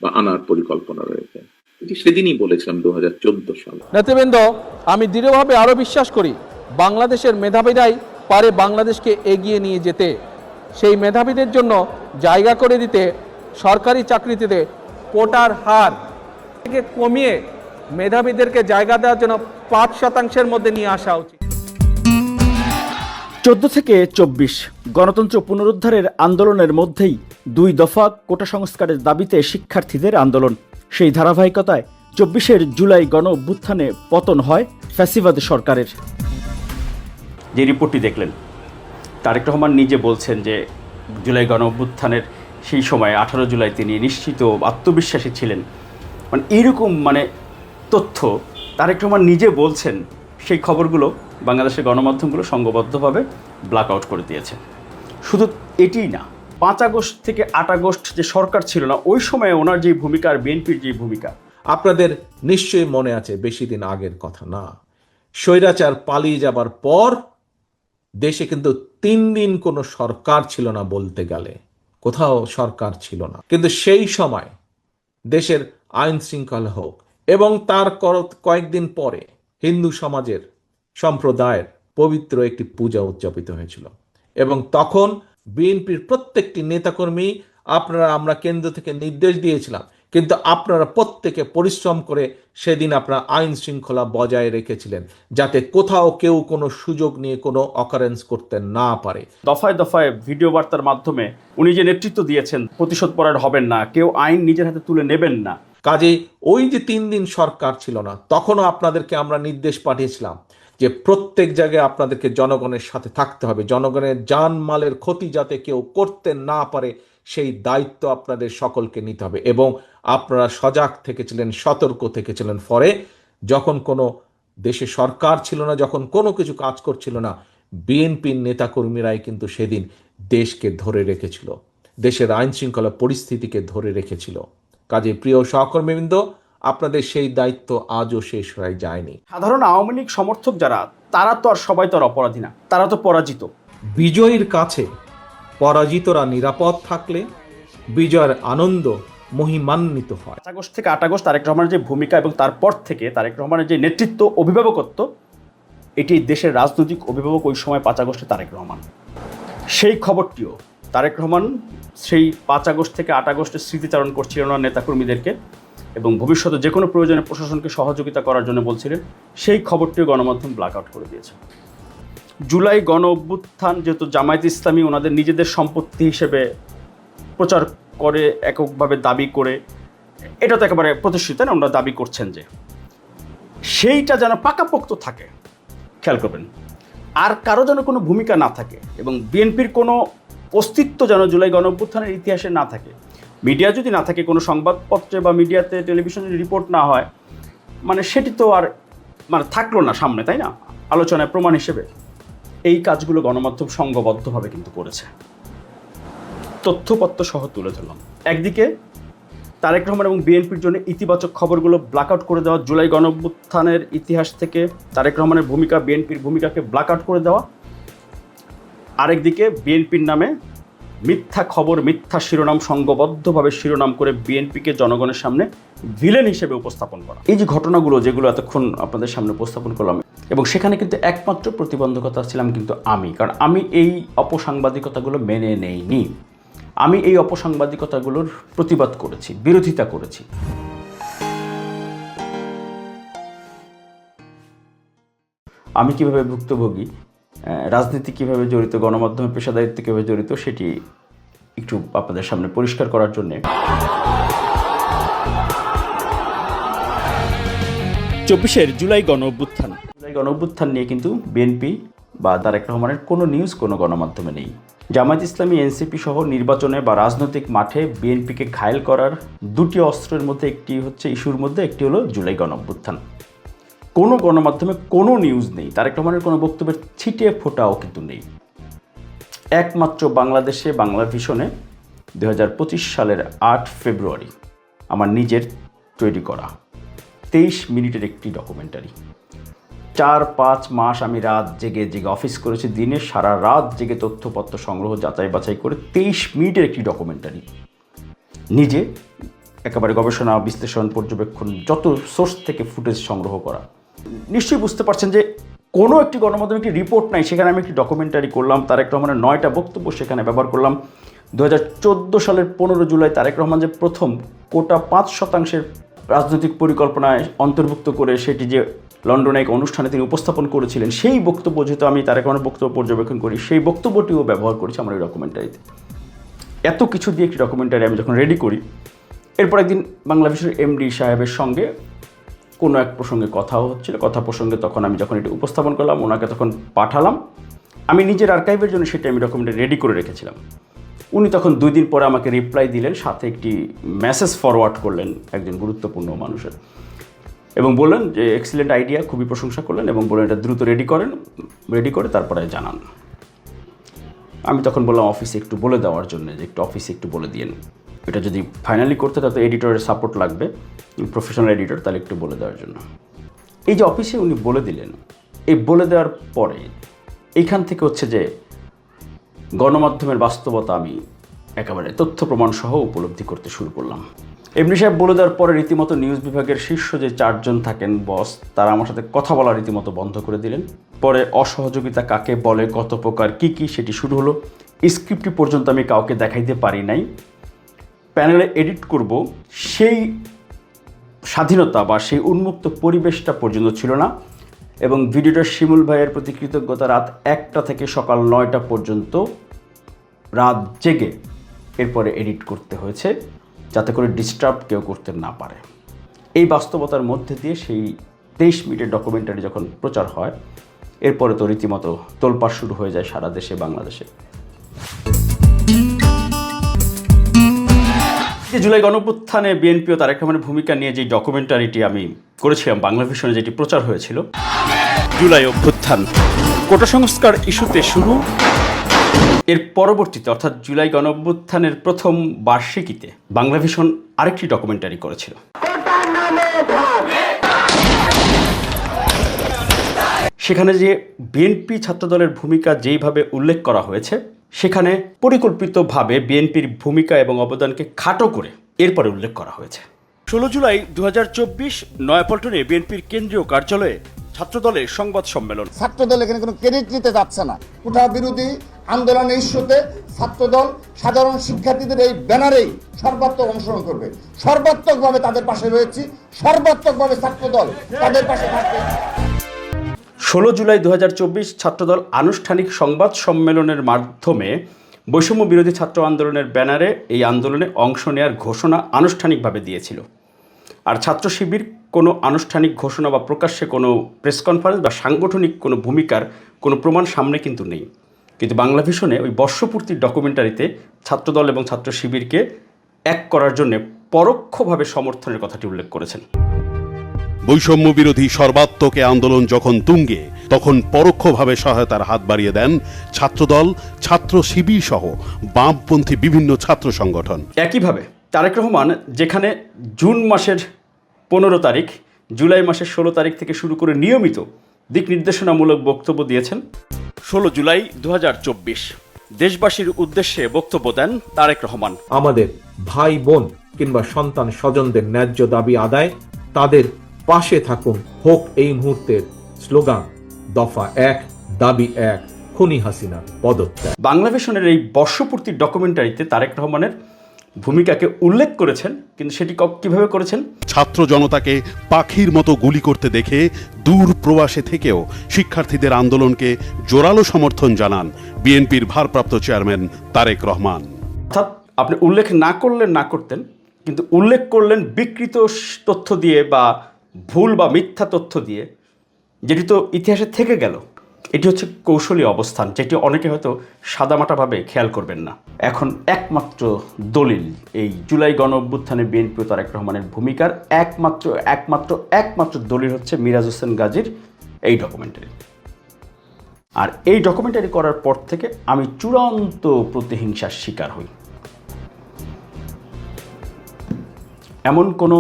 বা আনার পরিকল্পনা রয়েছে। এটি সেদিনই বলেছিলাম 2014 সালে। নেতৃবৃন্দ, আমি দৃঢ়ভাবে আরো বিশ্বাস করি বাংলাদেশের মেধাবীরাই পারে বাংলাদেশকে এগিয়ে নিয়ে যেতে। সেই মেধাবীদের জন্য জায়গা করে দিতে সরকারি চাকরিতে কোটার হার থেকে কমিয়ে মেধাবীদেরকে জায়গা দেওয়ার জন্য 5% মধ্যে নিয়ে আসা উচিত। 14 থেকে 24 গণতন্ত্র পুনরুদ্ধারের আন্দোলনের মধ্যেই 2 দফা কোটা সংস্কারের দাবিতে শিক্ষার্থীদের আন্দোলন। সেই ধারাবাহিকতায় 24 জুলাই গণ অভ্যুত্থানে পতন হয় ফ্যাসিবাদ সরকারের। যে রিপোর্টটি দেখলেন, তারেক রহমান নিজে বলছেন যে জুলাই গণ অভ্যুত্থানের সেই সময় 18 জুলাই তিনি নিশ্চিত আত্মবিশ্বাসী ছিলেন। মানে এইরকম তথ্য তারেক রহমান নিজে বলছেন, সেই খবরগুলো বাংলাদেশের গণমাধ্যমগুলো সংঘবদ্ধভাবে ব্ল্যাক আউট করে দিয়েছে। শুধু এটিই না, 5 আগস্ট থেকে 8 আগস্ট যে সরকার ছিল না, ওই সময়ে ওনার যে ভূমিকা আর বিএনপির যে ভূমিকা, আপনাদের নিশ্চয়ই মনে আছে, বেশি দিন আগের কথা না, স্বৈরাচার পালিয়ে যাবার পর দেশে কিন্তু 3 দিন কোনো সরকার ছিল না, বলতে গেলে কোথাও সরকার ছিল না। কিন্তু সেই সময় দেশের আইন শৃঙ্খলা হোক এবং তার কয়েকদিন পরে হিন্দু সমাজের সম্প্রদায়ের পবিত্র একটি পূজা উদযাপিত হয়েছিল এবং তখন বিএনপির প্রত্যেকটি নেতাকর্মী আমরা কেন্দ্র থেকে নির্দেশ দিয়েছিলাম, কিন্তু আপনারা প্রত্যেকে পরিশ্রম করে সেদিন আপনারা আইন শৃঙ্খলা বজায় রেখেছিলেন, যাতে কোথাও কেউ কোনো সুযোগ নিয়ে কোনো অকারেন্স করতে না পারে। দফায় দফায় ভিডিও বার্তার মাধ্যমে উনি যে নেতৃত্ব দিয়েছেন, প্রতিশোধ পরায়ণ হবেন না, কেউ আইন নিজের হাতে তুলে নেবেন না। কাজেই ওই যে 3 দিন সরকার ছিল না, তখনও আপনাদেরকে আমরা নির্দেশ পাঠিয়েছিলাম যে প্রত্যেক জায়গায় আপনাদেরকে জনগণের সাথে থাকতে হবে, জনগণের জানমালের ক্ষতি যাতে কেউ করতে না পারে সেই দায়িত্ব আপনাদের সকলকে নিতে হবে। এবং আপনারা সজাগ থেকেছিলেন, সতর্ক থেকেছিলেন। ফলে যখন কোনো দেশে সরকার ছিল না, যখন কোনো কিছু কাজ করছিল না, বিএনপির নেতাকর্মীরাই কিন্তু সেদিন দেশকে ধরে রেখেছিল, দেশের আইন শৃঙ্খলা পরিস্থিতিকে ধরে রেখেছিল। কাজে প্রিয় সহকর্মীবৃন্দ, আপনাদের সেই দায়িত্ব আজও শেষ হয়ে যায়নি। সাধারণ আওয়ামী লীগ সমর্থক যারা, তারা তো আর সবাই তো আর অপরাধী না, তারা তো পরাজিত। বিজয়ীর কাছে পরাজিতরা নিরাপদ থাকলে বিজয়ের আনন্দ মহিমান্বিত হয়। 5 আগস্ট থেকে 8 আগস্ট তারেক রহমানের যে ভূমিকা এবং তারপর থেকে তারেক রহমানের যে নেতৃত্ব, অভিভাবকত্ব, এটি দেশের রাজনৈতিক অভিভাবক ওই সময় 5 আগস্টে তারেক রহমান। সেই খবরটিও তারেক রহমান সেই 5 আগস্ট থেকে 8 আগস্টের স্মৃতিচারণ করছিলেন না নেতাকর্মীদেরকে এবং ভবিষ্যতে যে কোনো প্রয়োজনে প্রশাসনকে সহযোগিতা করার জন্য বলছিলেন। সেই খবরটিও গণমাধ্যম ব্ল্যাক আউট করে দিয়েছে। জুলাই গণ অভ্যুত্থান যেহেতু জামায়াত ইসলামী ওনাদের নিজেদের সম্পত্তি হিসেবে প্রচার করে, এককভাবে দাবি করে, এটা তো একেবারে প্রতিষ্ঠিত না, ওনারা দাবি করছেন যে সেইটা যেন পাকাপোক্ত থাকে, খেয়াল করবেন, আর কারো যেন কোনো ভূমিকা না থাকে এবং বিএনপির কোনো অস্তিত্ব যেন জুলাই গণ অভ্যুত্থানের ইতিহাসে না থাকে। মিডিয়া যদি না থাকে, কোনো সংবাদপত্রে বা মিডিয়াতে টেলিভিশনে রিপোর্ট না হয়, সেটি তো আর থাকলো না সামনে, তাই না, আলোচনায় প্রমাণ হিসেবে। এই কাজগুলো গণমাধ্যম সংঘবদ্ধভাবে কিন্তু করেছে, তথ্যপত্র সহ তুলে ধরলাম। একদিকে তারেক রহমান এবং বিএনপির জন্য ইতিবাচক খবরগুলো ব্ল্যাক আউট করে দেওয়া, জুলাই গণ অভ্যুত্থানের ইতিহাস থেকে তারেক রহমানের ভূমিকা, বিএনপির ভূমিকাকে ব্ল্যাক আউট করে দেওয়া। আরেকদিকে বিএনপির নামে মিথ্যা খবর, মিথ্যা শিরোনাম সংঘবদ্ধভাবে শিরোনাম করে বিএনপিকে জনগণের সামনে ভিলেন হিসেবে উপস্থাপন করা। এই যে ঘটনাগুলো যেগুলো এতক্ষণ আপনাদের সামনে উপস্থাপন করলাম, এবং সেখানে কিন্তু একমাত্র প্রতিবন্ধকতা ছিলাম কিন্তু আমি, কারণ আমি এই অপসাংবাদিকতাগুলো মেনে নেইনি। আমি এই অপসাংবাদিকতাগুলোর প্রতিবাদ করেছি, বিরোধিতা করেছি। আমি কিভাবে ভুক্তভোগী, রাজনীতি কিভাবে জড়িত, গণমাধ্যমের পেশাদারিত্ব কিভাবে জড়িত, সেটি একটু আপনাদের সামনে পরিষ্কার করার জন্যে 24 জুলাই গণ অভ্যুত্থান নিয়ে কিন্তু বিএনপি বা তারেক রহমানের কোনো নিউজ কোনো গণমাধ্যমে নেই। জামায়াত ইসলামী এনসিপি সহ নির্বাচনে বা রাজনৈতিক মাঠে বিএনপিকে ঘায়েল করার দুটি অস্ত্রের মধ্যে একটি হচ্ছে ইস্যুর মধ্যে একটি হলো জুলাই গণঅভ্যুত্থান। কোনো গণমাধ্যমে কোনো নিউজ নেই, তারেক রহমানের কোনো বক্তব্যের ছিটে ফোটাও কিন্তু নেই। একমাত্র বাংলাদেশে বাংলা ভিশনে 2025 সালের 8 ফেব্রুয়ারি আমার নিজের তৈরি করা 23 মিনিটের একটি ডকুমেন্টারি। 4-5 মাস আমি রাত জেগে অফিস করেছি, দিনে সারা রাত জেগে তথ্যপত্র সংগ্রহ যাচাই বাছাই করে 23 মিনিটের একটি ডকুমেন্টারি নিজে একেবারে গবেষণা বিশ্লেষণ পর্যবেক্ষণ যত সোর্স থেকে ফুটেজ সংগ্রহ করা। নিশ্চয়ই বুঝতে পারছেন যে কোনো একটি গণমাধ্যমে একটি রিপোর্ট নাই, সেখানে আমি একটি ডকুমেন্টারি করলাম। তারেক রহমানের 9টা বক্তব্য সেখানে ব্যবহার করলাম। 2014 সালের 15 জুলাই তারেক রহমান যে প্রথম কোটা 5% রাজনৈতিক পরিকল্পনায় অন্তর্ভুক্ত করে সেটি যে লন্ডনে এক অনুষ্ঠানে তিনি উপস্থাপন করেছিলেন, সেই বক্তব্য যেহেতু আমি তারেক রহমানের বক্তব্য পর্যবেক্ষণ করি, সেই বক্তব্যটিও ব্যবহার করেছি আমার এই ডকুমেন্টারিতে। এত কিছু দিয়ে একটি ডকুমেন্টারি আমি যখন রেডি করি, এরপর একদিন বাংলা ভিশনের এমডি সাহেবের সঙ্গে কোনো এক প্রসঙ্গে কথাও হচ্ছিল। কথা প্রসঙ্গে তখন আমি যখন এটি উপস্থাপন করলাম, ওনাকে তখন পাঠালাম। আমি নিজের আর্কাইভের জন্য সেটা আমি ডকুমেন্টারি রেডি করে রেখেছিলাম। উনি তখন 2 দিন পরে আমাকে রিপ্লাই দিলেন, সাথে একটি মেসেজ ফরওয়ার্ড করলেন একজন গুরুত্বপূর্ণ মানুষের, এবং বললেন যে এক্সিলেন্ট আইডিয়া, খুবই প্রশংসা করলেন এবং বললেন এটা দ্রুত রেডি করে তারপরে জানান। আমি তখন বললাম অফিসে একটু বলে দেওয়ার জন্য, যে একটু অফিসে একটু বলে দিয়েন, এটা যদি ফাইনালি করতে তাতে এডিটরের সাপোর্ট লাগবে, প্রফেশনাল এডিটর, তাহলে একটু বলে দেওয়ার জন্য। এই যে অফিসে উনি বলে দিলেন, এই বলে দেওয়ার পরে এইখান থেকে হচ্ছে যে গণমাধ্যমের বাস্তবতা আমি একেবারে তথ্য প্রমাণ সহ উপলব্ধি করতে শুরু করলাম। এমনি সাহেব বলে দেওয়ার পরে রীতিমতো নিউজ বিভাগের শীর্ষ যে 4 জন থাকেন বস, তারা আমার সাথে কথা বলা রীতিমতো বন্ধ করে দিলেন। পরে অসহযোগিতা কাকে বলে, কত প্রকার কী সেটি শুরু হলো। স্ক্রিপ্টটি পর্যন্ত আমি কাউকে দেখাইতে পারি নাই। প্যানেলে এডিট করব সেই স্বাধীনতা বা সেই উন্মুক্ত পরিবেশটা পর্যন্ত ছিল না, এবং ভিডিওটা শিমুল ভাইয়ের প্রতি কৃতজ্ঞতা, রাত 1টা থেকে সকাল 9টা পর্যন্ত রাত জেগে এরপরে এডিট করতে হয়েছে, যাতে করে ডিস্টার্ব কেউ করতে না পারে। এই বাস্তবতার মধ্যে দিয়ে সেই 23 মিনিটের ডকুমেন্টারি যখন প্রচার হয়, এরপরে তো রীতিমতো তোলপাড় শুরু হয়ে যায় সারা দেশে, বাংলাদেশে। জুলাই গণঅভ্যুত্থানে বিএনপি ও তারেক রহমানের ভূমিকা নিয়ে যে ডকুমেন্টারিটি আমি করেছিলাম বাংলা ভিশনে, যেটি প্রচার হয়েছিল, জুলাই অভ্যুত্থান কোটা সংস্কার ইস্যুতে শুরু, এর পরবর্তীতে অর্থাৎ জুলাই গণঅভ্যুত্থানের প্রথম বার্ষিকীতে বাংলা ভিশন আরেকটি ডকুমেন্টারি করেছিল। সেখানে যে বিএনপি ছাত্রদলের ভূমিকা যেইভাবে উল্লেখ করা হয়েছে, সেখানে পরিকল্পিতভাবে বিএনপির ভূমিকা এবং অবদানকে খাটো করে এরপরে উল্লেখ করা হয়েছে। 16 জুলাই 2024 নয়াপল্টনে বিএনপির কেন্দ্রীয় কার্যালয়ে ছাত্রদলের সংবাদ সম্মেলন। ছাত্রদল এখানে কোনো ক্রেডিট নিতে যাচ্ছে না। কোটা বিরোধী আন্দোলনের ইস্যুতে ছাত্রদল সাধারণ শিক্ষার্থীদের এই ব্যানারেই সর্বাত্মক অংশগ্রহণ করবে। সর্বাত্মকভাবে তাদের পাশে রয়েছি, সর্বাত্মকভাবে ছাত্রদল তাদের পাশে থাকবে। 16 জুলাই 2024 ছাত্রদল আনুষ্ঠানিক সংবাদ সম্মেলনের মাধ্যমে বৈষম্য বিরোধী ছাত্র আন্দোলনের ব্যানারে এই আন্দোলনে অংশ নেওয়ার ঘোষণা আনুষ্ঠানিকভাবে দিয়েছিল। আর ছাত্র শিবির কোনো আনুষ্ঠানিক ঘোষণা বা প্রকাশ্যে কোনো প্রেস কনফারেন্স বা সাংগঠনিক কোনো ভূমিকার কোনো প্রমাণ সামনে কিন্তু নেই। কিন্তু বাংলা ভিশনে ওই বর্ষপূর্তির ডকুমেন্টারিতে ছাত্রদল এবং ছাত্র শিবিরকে এক করার জন্য পরোক্ষভাবে সমর্থনের কথাটি উল্লেখ করেছেন। বৈষম্য বিরোধী সর্বাত্মক আন্দোলন যখন তুঙ্গে, তখন পরোক্ষভাবে সহায়তার হাত বাড়িয়ে দেন ছাত্রদল, ছাত্র শিবির সহ বামপন্থী বিভিন্ন ছাত্র সংগঠন। একইভাবে তারেক রহমান যেখানে জুন মাসের 15 তারিখ, জুলাই মাসের 16 তারিখ থেকে শুরু করে নিয়মিত দিক নির্দেশনামূলক বক্তব্য দিয়েছেন, 16 জুলাই 2024 দেশবাসীর উদ্দেশ্যে বক্তব্য দেন তারেক রহমান। আমাদের ভাই বোন কিংবা সন্তান স্বজনদের ন্যায্য দাবি আদায়, তাদের পাশে থাকুন, হোক এই মুহূর্তের স্লোগান দফা 1, দাবি 1, খুনি হাসিনা পদত্যাগ। বাংলা ভিশনের এই বর্ষপূর্তির ডকুমেন্টারিতে তারেক রহমানের ভূমিকাকে উল্লেখ করেছেন, কিন্তু সেটি কিভাবে করেছেন? ছাত্র জনতাকে পাখির মতো গুলি করতে দেখে দূর প্রবাসে থেকেও শিক্ষার্থীদের আন্দোলনকে জোরালো সমর্থন জানান বিএনপির ভারপ্রাপ্ত চেয়ারম্যান তারেক রহমান। অর্থাৎ আপনি উল্লেখ না করতেন, কিন্তু উল্লেখ করলেন বিকৃত তথ্য দিয়ে বা ভুল বা মিথ্যা তথ্য দিয়ে, যেটি তো ইতিহাসে থেকে গেল। এটি হচ্ছে কৌশলী অবস্থান, যেটি অনেকে হয়তো সাদামাটাভাবে খেয়াল করবেন না। এখন একমাত্র দলিল এই জুলাই গণ অভ্যুত্থানে বিএনপি ও তারেক রহমানের ভূমিকার একমাত্র দলিল হচ্ছে মিরাজ হোসেন গাজীর এই ডকুমেন্টারি। আর এই ডকুমেন্টারি করার পর থেকে আমি চূড়ান্ত প্রতিহিংসার শিকার হই। এমন কোনো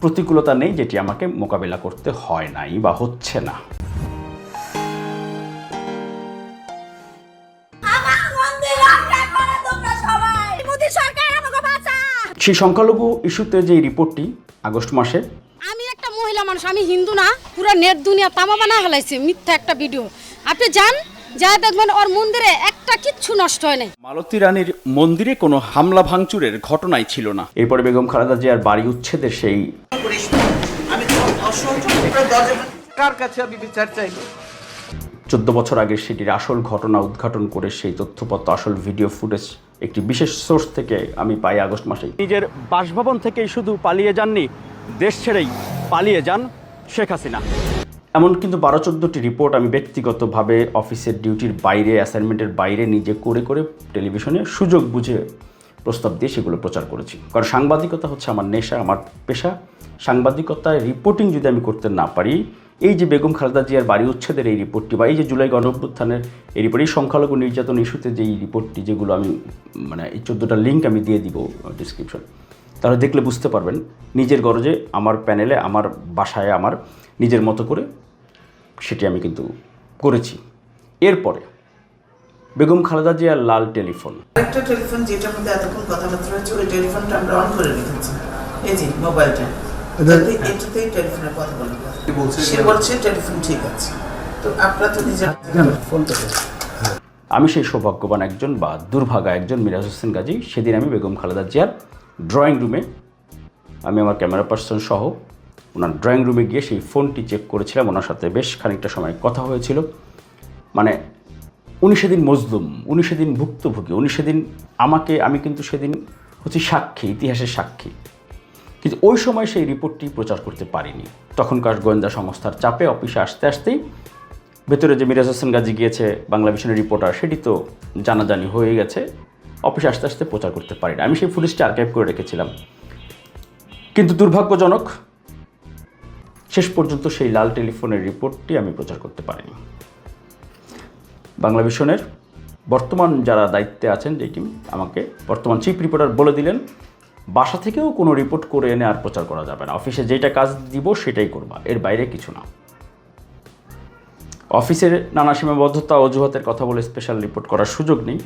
প্রতিকূলতা নেই যেটি আমাকে মোকাবেলা করতে হয় নাই বা হচ্ছে না। সেই সংখ্যালঘু ইস্যুতে যে রিপোর্টটি আগস্ট মাসে, আমি একটা মহিলা মানুষ, আমি হিন্দু না, পুরো নেট দুনিয়া তামা বানা হেলাইছে মিথ্যা একটা ভিডিও। আপনি যান, যা দেখবেন ওর মন্দিরে একটা কিচ্ছু নষ্ট হয় নাই। মালতী রানীর মন্দিরে কোনো হামলা ভাঙচুরের ঘটনাই ছিল না। এরপরে বেগম খালেদা জিয়ার বাড়ি উচ্ছেদের সেই কার কাছে আমি বিচার চাইব 14 বছর আগে সেটির আসল ঘটনা উদ্ঘাটন করে সেই তথ্যপত্র, আসল ভিডিও ফুটেজ একটি বিশেষ সোর্স থেকে আমি পাই আগস্ট মাসে। নিজের বাসভবন থেকেই শুধু পালিয়ে যাননি, দেশ ছেড়েই পালিয়ে যান শেখ হাসিনা। এমন কিন্তু 12-14টি রিপোর্ট আমি ব্যক্তিগতভাবে অফিসের ডিউটির বাইরে, অ্যাসাইনমেন্টের বাইরে নিজে করে টেলিভিশনে সুযোগ বুঝে প্রস্তাব দিয়ে সেগুলো প্রচার করেছি। কারণ সাংবাদিকতা হচ্ছে আমার নেশা, আমার পেশা। সাংবাদিকতায় রিপোর্টিং যদি আমি করতে না পারি, এই যে বেগম খালেদা জিয়ার বাড়ি উচ্ছেদের এই রিপোর্টটি, বা এই যে জুলাই গণ অভ্যুত্থানের এই রিপোর্ট, এই সংখ্যালঘু নির্যাতন ইস্যুতে যে এই রিপোর্টটি, যেগুলো আমি এই 14টা লিঙ্ক আমি দিয়ে দিব ডিসক্রিপশন, তাহলে দেখলে বুঝতে পারবেন নিজের গরজে আমার প্যানেলে, আমার বাসায়, আমার নিজের মতো করে সেটি আমি কিন্তু করেছি। এরপরে বেগম খালেদা জিয়ার লাল টেলিফোন, একটা টেলিফোন যেটার মধ্যে এতক্ষণ কথাবার্তা হয়েছে, ওই টেলিফোনটা আমরা অন করে রেখেছি, এই যে মোবাইলটা, এটাতেই টেলিফোনে কথা বলবো। সে বলছে টেলিফোন ঠিক আছে, তো আপনারা তো নিজের ফোন করে। আমি সেই সৌভাগ্যবান একজন বা দুর্ভাগা একজন মিরাজ হোসেন গাজী। সেদিন আমি বেগম খালেদা জিয়ার ড্রয়িং রুমে, আমি আমার ক্যামেরা পার্সন সহ ওনার ড্রয়িং রুমে গিয়ে সেই ফোনটি চেক করেছিলাম। ওনার সাথে বেশ খানিকটা সময় কথা হয়েছিল। উনি সেদিন মজলুম, উনি সেদিন ভুক্তভোগী, উনি সেদিন আমি কিন্তু সেদিন হচ্ছে সাক্ষী, ইতিহাসের সাক্ষী। কিন্তু ওই সময় সেই রিপোর্টটি প্রচার করতে পারিনি। তখনকার গোয়েন্দা সংস্থার চাপে অফিসে আসতেই ভেতরে যে মিরাজ হোসেন গাজী গিয়েছে বাংলা ভিশনের রিপোর্টার, সেটি তো জানাজানি হয়ে গেছে। অফিসে আসতে প্রচার করতে পারি না। আমি সেই ফুটেজটি আর্কাইভ করে রেখেছিলাম। কিন্তু দুর্ভাগ্যজনক, শেষ পর্যন্ত সেই লাল টেলিফোনের রিপোর্টটি আমি প্রচার করতে পারিনি। বাংলা ভিশনের বর্তমান যারা দায়িত্বে আছেন, যে টিম, আমাকে বর্তমান চিফ রিপোর্টার বলে দিলেন, বাসা থেকেও কোনো রিপোর্ট করে এনে আর প্রচার করা যাবে না। অফিসে যেটা কাজ দিব সেটাই করবা, এর বাইরে কিছু না। অফিসের নানা সীমাবদ্ধতা, অজুহাতের কথা বলে স্পেশাল রিপোর্ট করার সুযোগ নেই।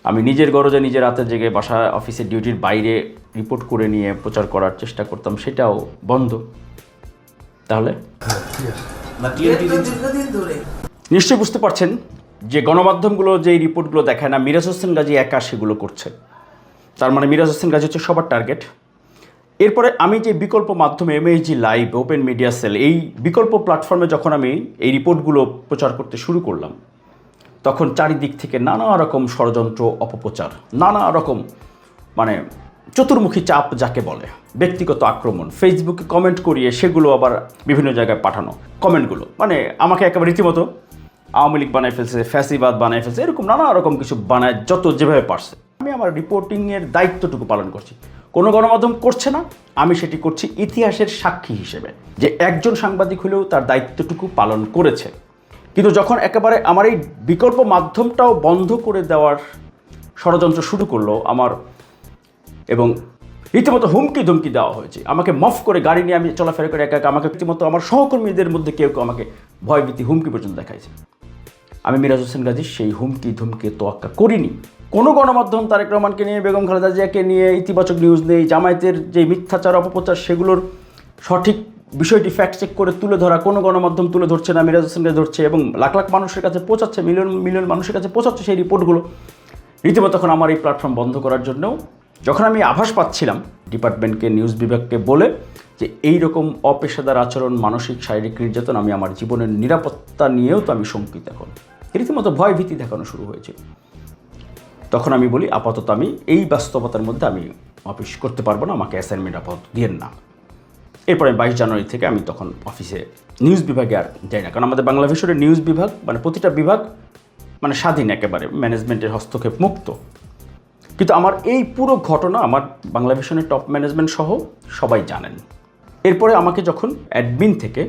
আমি নিজের গরজে নিজের রাতে জেগে বাসা অফিসের ডিউটির বাইরে রিপোর্ট করে নিয়ে প্রচার করার চেষ্টা করতাম, সেটাও বন্ধ। তাহলে নিশ্চয়ই বুঝতে পারছেন যে গণমাধ্যমগুলো যে রিপোর্টগুলো দেখায় না, মিরাজ হোসেন গাজী একা সেগুলো করছে। তার মানে মিরাজ হোসেন গাজী হচ্ছে সবার টার্গেট। এরপরে আমি যে বিকল্প মাধ্যমে এমএইচজি লাইভ, ওপেন মিডিয়া সেল, এই বিকল্প প্ল্যাটফর্মে যখন আমি এই রিপোর্টগুলো প্রচার করতে শুরু করলাম, তখন চারিদিক থেকে নানা রকম ষড়যন্ত্র, অপপ্রচার, নানা রকম চতুর্মুখী চাপ যাকে বলে, ব্যক্তিগত আক্রমণ, ফেসবুকে কমেন্ট করিয়ে সেগুলো আবার বিভিন্ন জায়গায় পাঠানো কমেন্টগুলো, আমাকে একেবারে রীতিমতো আওয়ামী লীগ বানায় ফেলছে, ফ্যাসিবাদ বানায় ফেলছে, এরকম নানা রকম কিছু বানায় যেভাবে পারছে। আমি আমার রিপোর্টিংয়ের দায়িত্বটুকু পালন করছি। কোনো গণমাধ্যম করছে না, আমি সেটি করছি ইতিহাসের সাক্ষী হিসেবে, যে একজন সাংবাদিক হলেও তার দায়িত্বটুকু পালন করেছে। কিন্তু যখন একেবারে আমার এই বিকল্প মাধ্যমটাও বন্ধ করে দেওয়ার ষড়যন্ত্র শুরু করলো আমার, এবং রীতিমতো হুমকি ধুমকি দেওয়া হয়েছে, আমাকে মফ করে গাড়ি নিয়ে আমি চলাফেরা করে একা আমাকে রীতিমতো আমার সহকর্মীদের মধ্যে কেউ আমাকে ভয়ভীতি, হুমকি পর্যন্ত দেখাইছে। আমি মিরাজ হোসেন গাজী সেই হুমকি ধুমকি তোয়াক্কা করিনি। কোনো গণমাধ্যম তারেক রহমানকে নিয়ে, বেগম খালেদা জিয়াকে নিয়ে ইতিবাচক নিউজ নেই, জামায়াতের যে মিথ্যাচার, অপপ্রচার, সেগুলোর সঠিক বিষয়টি ফ্যাক্ট চেক করে তুলে ধরা কোনো গণমাধ্যম তুলে ধরছে না, মিরাজ হোসেনকে ধরছে এবং লাখ লাখ মানুষের কাছে পৌঁছাচ্ছে, মিলিয়ন মিলিয়ন মানুষের কাছে পৌঁছাচ্ছে সেই রিপোর্টগুলো। রীতিমতো তখন আমার এই প্ল্যাটফর্ম বন্ধ করার জন্যও যখন আমি আভাস পাচ্ছিলাম ডিপার্টমেন্টকে, নিউজ বিভাগকে বলে যে এই রকম অপেশাদার আচরণ, মানসিক শারীরিক নির্যাতন, আমি আমার জীবনের নিরাপত্তা নিয়েও তো আমি শঙ্কিত, এখন রীতিমতো ভয় ভীতি দেখানো শুরু হয়েছে। তখন আমি বলি, আপাতত আমি এই বাস্তবতার মধ্যে আমি অফিস করতে পারবো না, আমাকে অ্যাসাইনমেন্ট আপাতত দিয়েন না। এরপরে 22 জানুয়ারি থেকে আমি তখন অফিসে নিউজ বিভাগে আর যাই না, কারণ আমাদের বাংলা ভিশনের নিউজ বিভাগ মানে প্রতিটা বিভাগ মানে স্বাধীন, একেবারে ম্যানেজমেন্টের হস্তক্ষেপ মুক্ত। কিন্তু আমার এই পুরো ঘটনা আমার বাংলা ভিশনের টপ ম্যানেজমেন্ট সহ সবাই জানেন। এরপরে আমাকে যখন অ্যাডমিন থেকে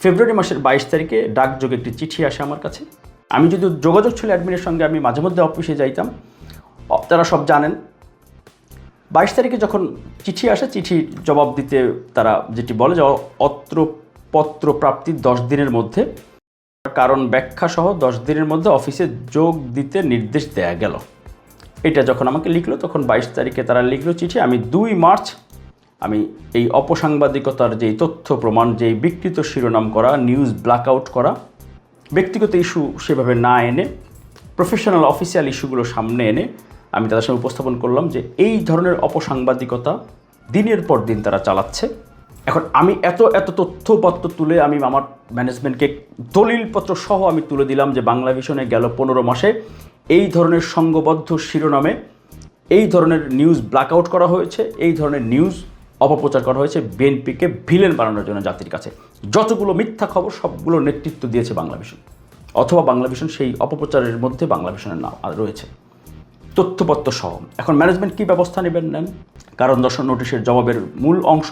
ফেব্রুয়ারি মাসের 22 তারিখে ডাকযোগে একটি চিঠি আসে আমার কাছে, আমি যদি যোগাযোগ ছিল অ্যাডমিনের সঙ্গে, আমি মাঝে মধ্যে অফিসে যাইতাম, তারা সব জানেন। 22 তারিখে যখন চিঠি আসে, চিঠি জবাব দিতে তারা যেটি বলে যে অত্র পত্র প্রাপ্তির 10 দিনের মধ্যে কারণ ব্যাখ্যা সহ 10 দিনের মধ্যে অফিসে যোগ দিতে নির্দেশ দেয়া গেল। এটা যখন আমাকে লিখলো তখন 22 তারিখে তারা লিখলো চিঠি। আমি 2 মার্চ আমি এই অপসাংবাদিকতার যেই তথ্য প্রমাণ, যেই বিকৃত শিরোনাম করা, নিউজ ব্ল্যাকআউট করা, ব্যক্তিগত ইস্যু সেভাবে না এনে প্রফেশনাল অফিসিয়াল ইস্যুগুলো সামনে এনে আমি তাদের সামনে উপস্থাপন করলাম যে এই ধরনের অপসাংবাদিকতা দিনের পর দিন তারা চালাচ্ছে। এখন আমি এত তথ্যপত্র তুলে আমি আমার ম্যানেজমেন্টকে দলিলপত্র সহ আমি তুলে দিলাম যে বাংলা ভিশনে গেল 15 মাসে এই ধরনের সংঘবদ্ধ শিরোনামে এই ধরনের নিউজ ব্ল্যাকআউট করা হয়েছে, এই ধরনের নিউজ অপপ্রচার করা হয়েছে বিএনপিকে ভিলেন বানানোর জন্য জাতির কাছে। যতগুলো মিথ্যা খবর সবগুলো নেতৃত্ব দিয়েছে বাংলা ভিশন, অথবা বাংলা ভিশন সেই অপপ্রচারের মধ্যে বাংলা ভিশনের নাম রয়েছে তথ্যপত্র সহ। এখন ম্যানেজমেন্ট কী ব্যবস্থা নেন? কারণ দর্শন নোটিশের জবাবের মূল অংশ,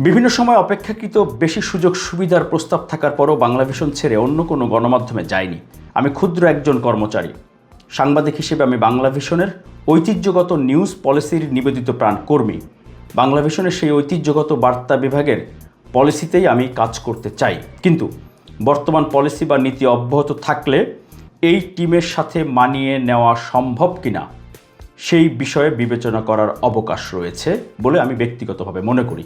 বিভিন্ন সময় অপেক্ষাকৃত বেশি সুযোগ সুবিধার প্রস্তাব থাকার পরও বাংলা ভিশন ছেড়ে অন্য কোনো গণমাধ্যমে যায়নি। আমি ক্ষুদ্র একজন কর্মচারী, সাংবাদিক হিসেবে আমি বাংলা ভিশনের ঐতিহ্যগত নিউজ পলিসির নিবেদিত প্রাণ কর্মী। বাংলা ভিশনের সেই ঐতিহ্যগত বার্তা বিভাগের পলিসিতেই আমি কাজ করতে চাই, কিন্তু বর্তমান পলিসি বা নীতি অব্যাহত থাকলে এই টিমের সাথে মানিয়ে নেওয়া সম্ভব কিনা সেই বিষয়ে বিবেচনা করার অবকাশ রয়েছে বলে আমি ব্যক্তিগতভাবে মনে করি।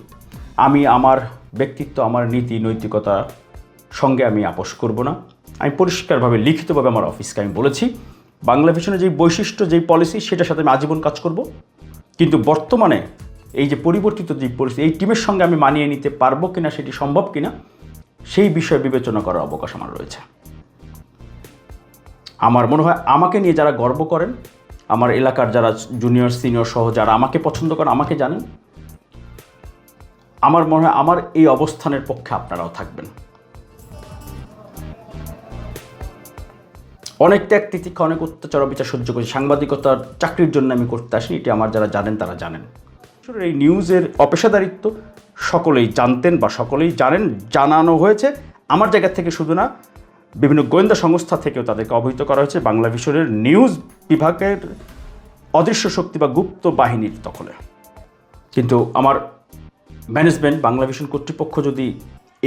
আমি আমার ব্যক্তিত্ব, আমার নীতি নৈতিকতা সঙ্গে আমি আপোষ করব না। আমি পরিষ্কারভাবে লিখিতভাবে আমার অফিসকে আমি বলেছি বাংলা ভিশনের যেই বৈশিষ্ট্য, যেই পলিসি, সেটার সাথে আমি আজীবন কাজ করব, কিন্তু বর্তমানে এই যে পরিবর্তিত যে পরিস্থিতি, এই টিমের সঙ্গে আমি মানিয়ে নিতে পারবো কিনা, সেটি সম্ভব কিনা সেই বিষয়ে বিবেচনা করার অবকাশ আমার রয়েছে। আমার মনে হয় আমাকে নিয়ে যারা গর্ব করেন, আমার এলাকার যারা জুনিয়র সিনিয়র সহ যারা আমাকে পছন্দ করেন, আমাকে জানেন, আমার মনে হয় আমার এই অবস্থানের পক্ষে আপনারাও থাকবেন। অনেক ত্যাগ তিতিক্ষা, অনেক অত্যাচার অবিচার সহ্য করেছি। সাংবাদিকতার চাকরির জন্য আমি করতে আসিনি, এটি আমার যারা জানেন তারা জানেন। এই নিউজের অপেশাদারিত্ব সকলেই জানতেন বা সকলেই জানেন, জানানো হয়েছে আমার জায়গা থেকে শুধু না, বিভিন্ন গোয়েন্দা সংস্থা থেকেও তাদেরকে অবহিত করা হয়েছে বাংলা ভিশনের নিউজ বিভাগের অদৃশ্য শক্তি বা গুপ্ত বাহিনীর দখলে। কিন্তু আমার ম্যানেজমেন্ট, বাংলা ভিশন কর্তৃপক্ষ যদি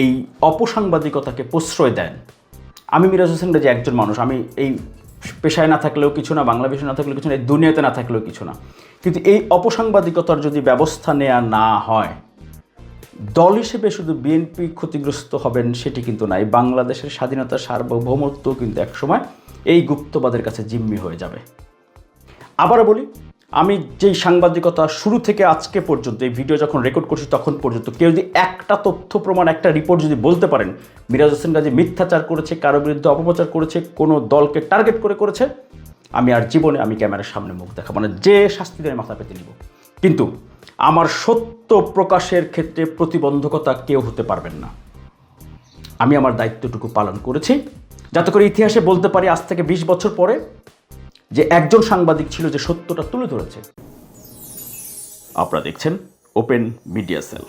এই অপসাংবাদিকতাকে প্রশ্রয় দেন, আমি মিরাজ হোসেন রাজি একজন মানুষ, আমি এই পেশায় না থাকলেও কিছু না, বাংলা ভিশন না থাকলেও কিছু না, এই দুনিয়াতে না থাকলেও কিছু না, কিন্তু এই অপসাংবাদিকতার যদি ব্যবস্থা নেওয়া না হয়, দল হিসেবে শুধু বিএনপি ক্ষতিগ্রস্ত হবেন সেটি কিন্তু নাই, বাংলাদেশের স্বাধীনতা সার্বভৌমত্ব কিন্তু একসময় এই গুপ্তবাদের কাছে জিম্মি হয়ে যাবে। আবারও বলি, আমি যেই সাংবাদিকতা শুরু থেকে আজকে পর্যন্ত, এই ভিডিও যখন রেকর্ড করছি তখন পর্যন্ত কেউ যদি একটা তথ্য প্রমাণ, একটা রিপোর্ট যদি বলতে পারেন মিরাজ হোসেন গাজী মিথ্যাচার করেছে, কারো বিরুদ্ধে অপপ্রচার করেছে, কোনো দলকে টার্গেট করেছে, আমি আর জীবনে আমি ক্যামেরার সামনে মুখ দেখাবো না, যে শাস্তি দিয়ে মাথা পেতে নিব। কিন্তু আমার সত্য প্রকাশের ক্ষেত্রে প্রতিবন্ধকতা কেউ হতে পারবেন না। আমি আমার দায়িত্বটুকু পালন করেছি, যাতে করে ইতিহাসে বলতে পারি আজ থেকে 20 বছর পরে যে একজন সাংবাদিক ছিল যে সত্যটা তুলে ধরেছে। আপনারা দেখছেন ওপেন মিডিয়া সেল।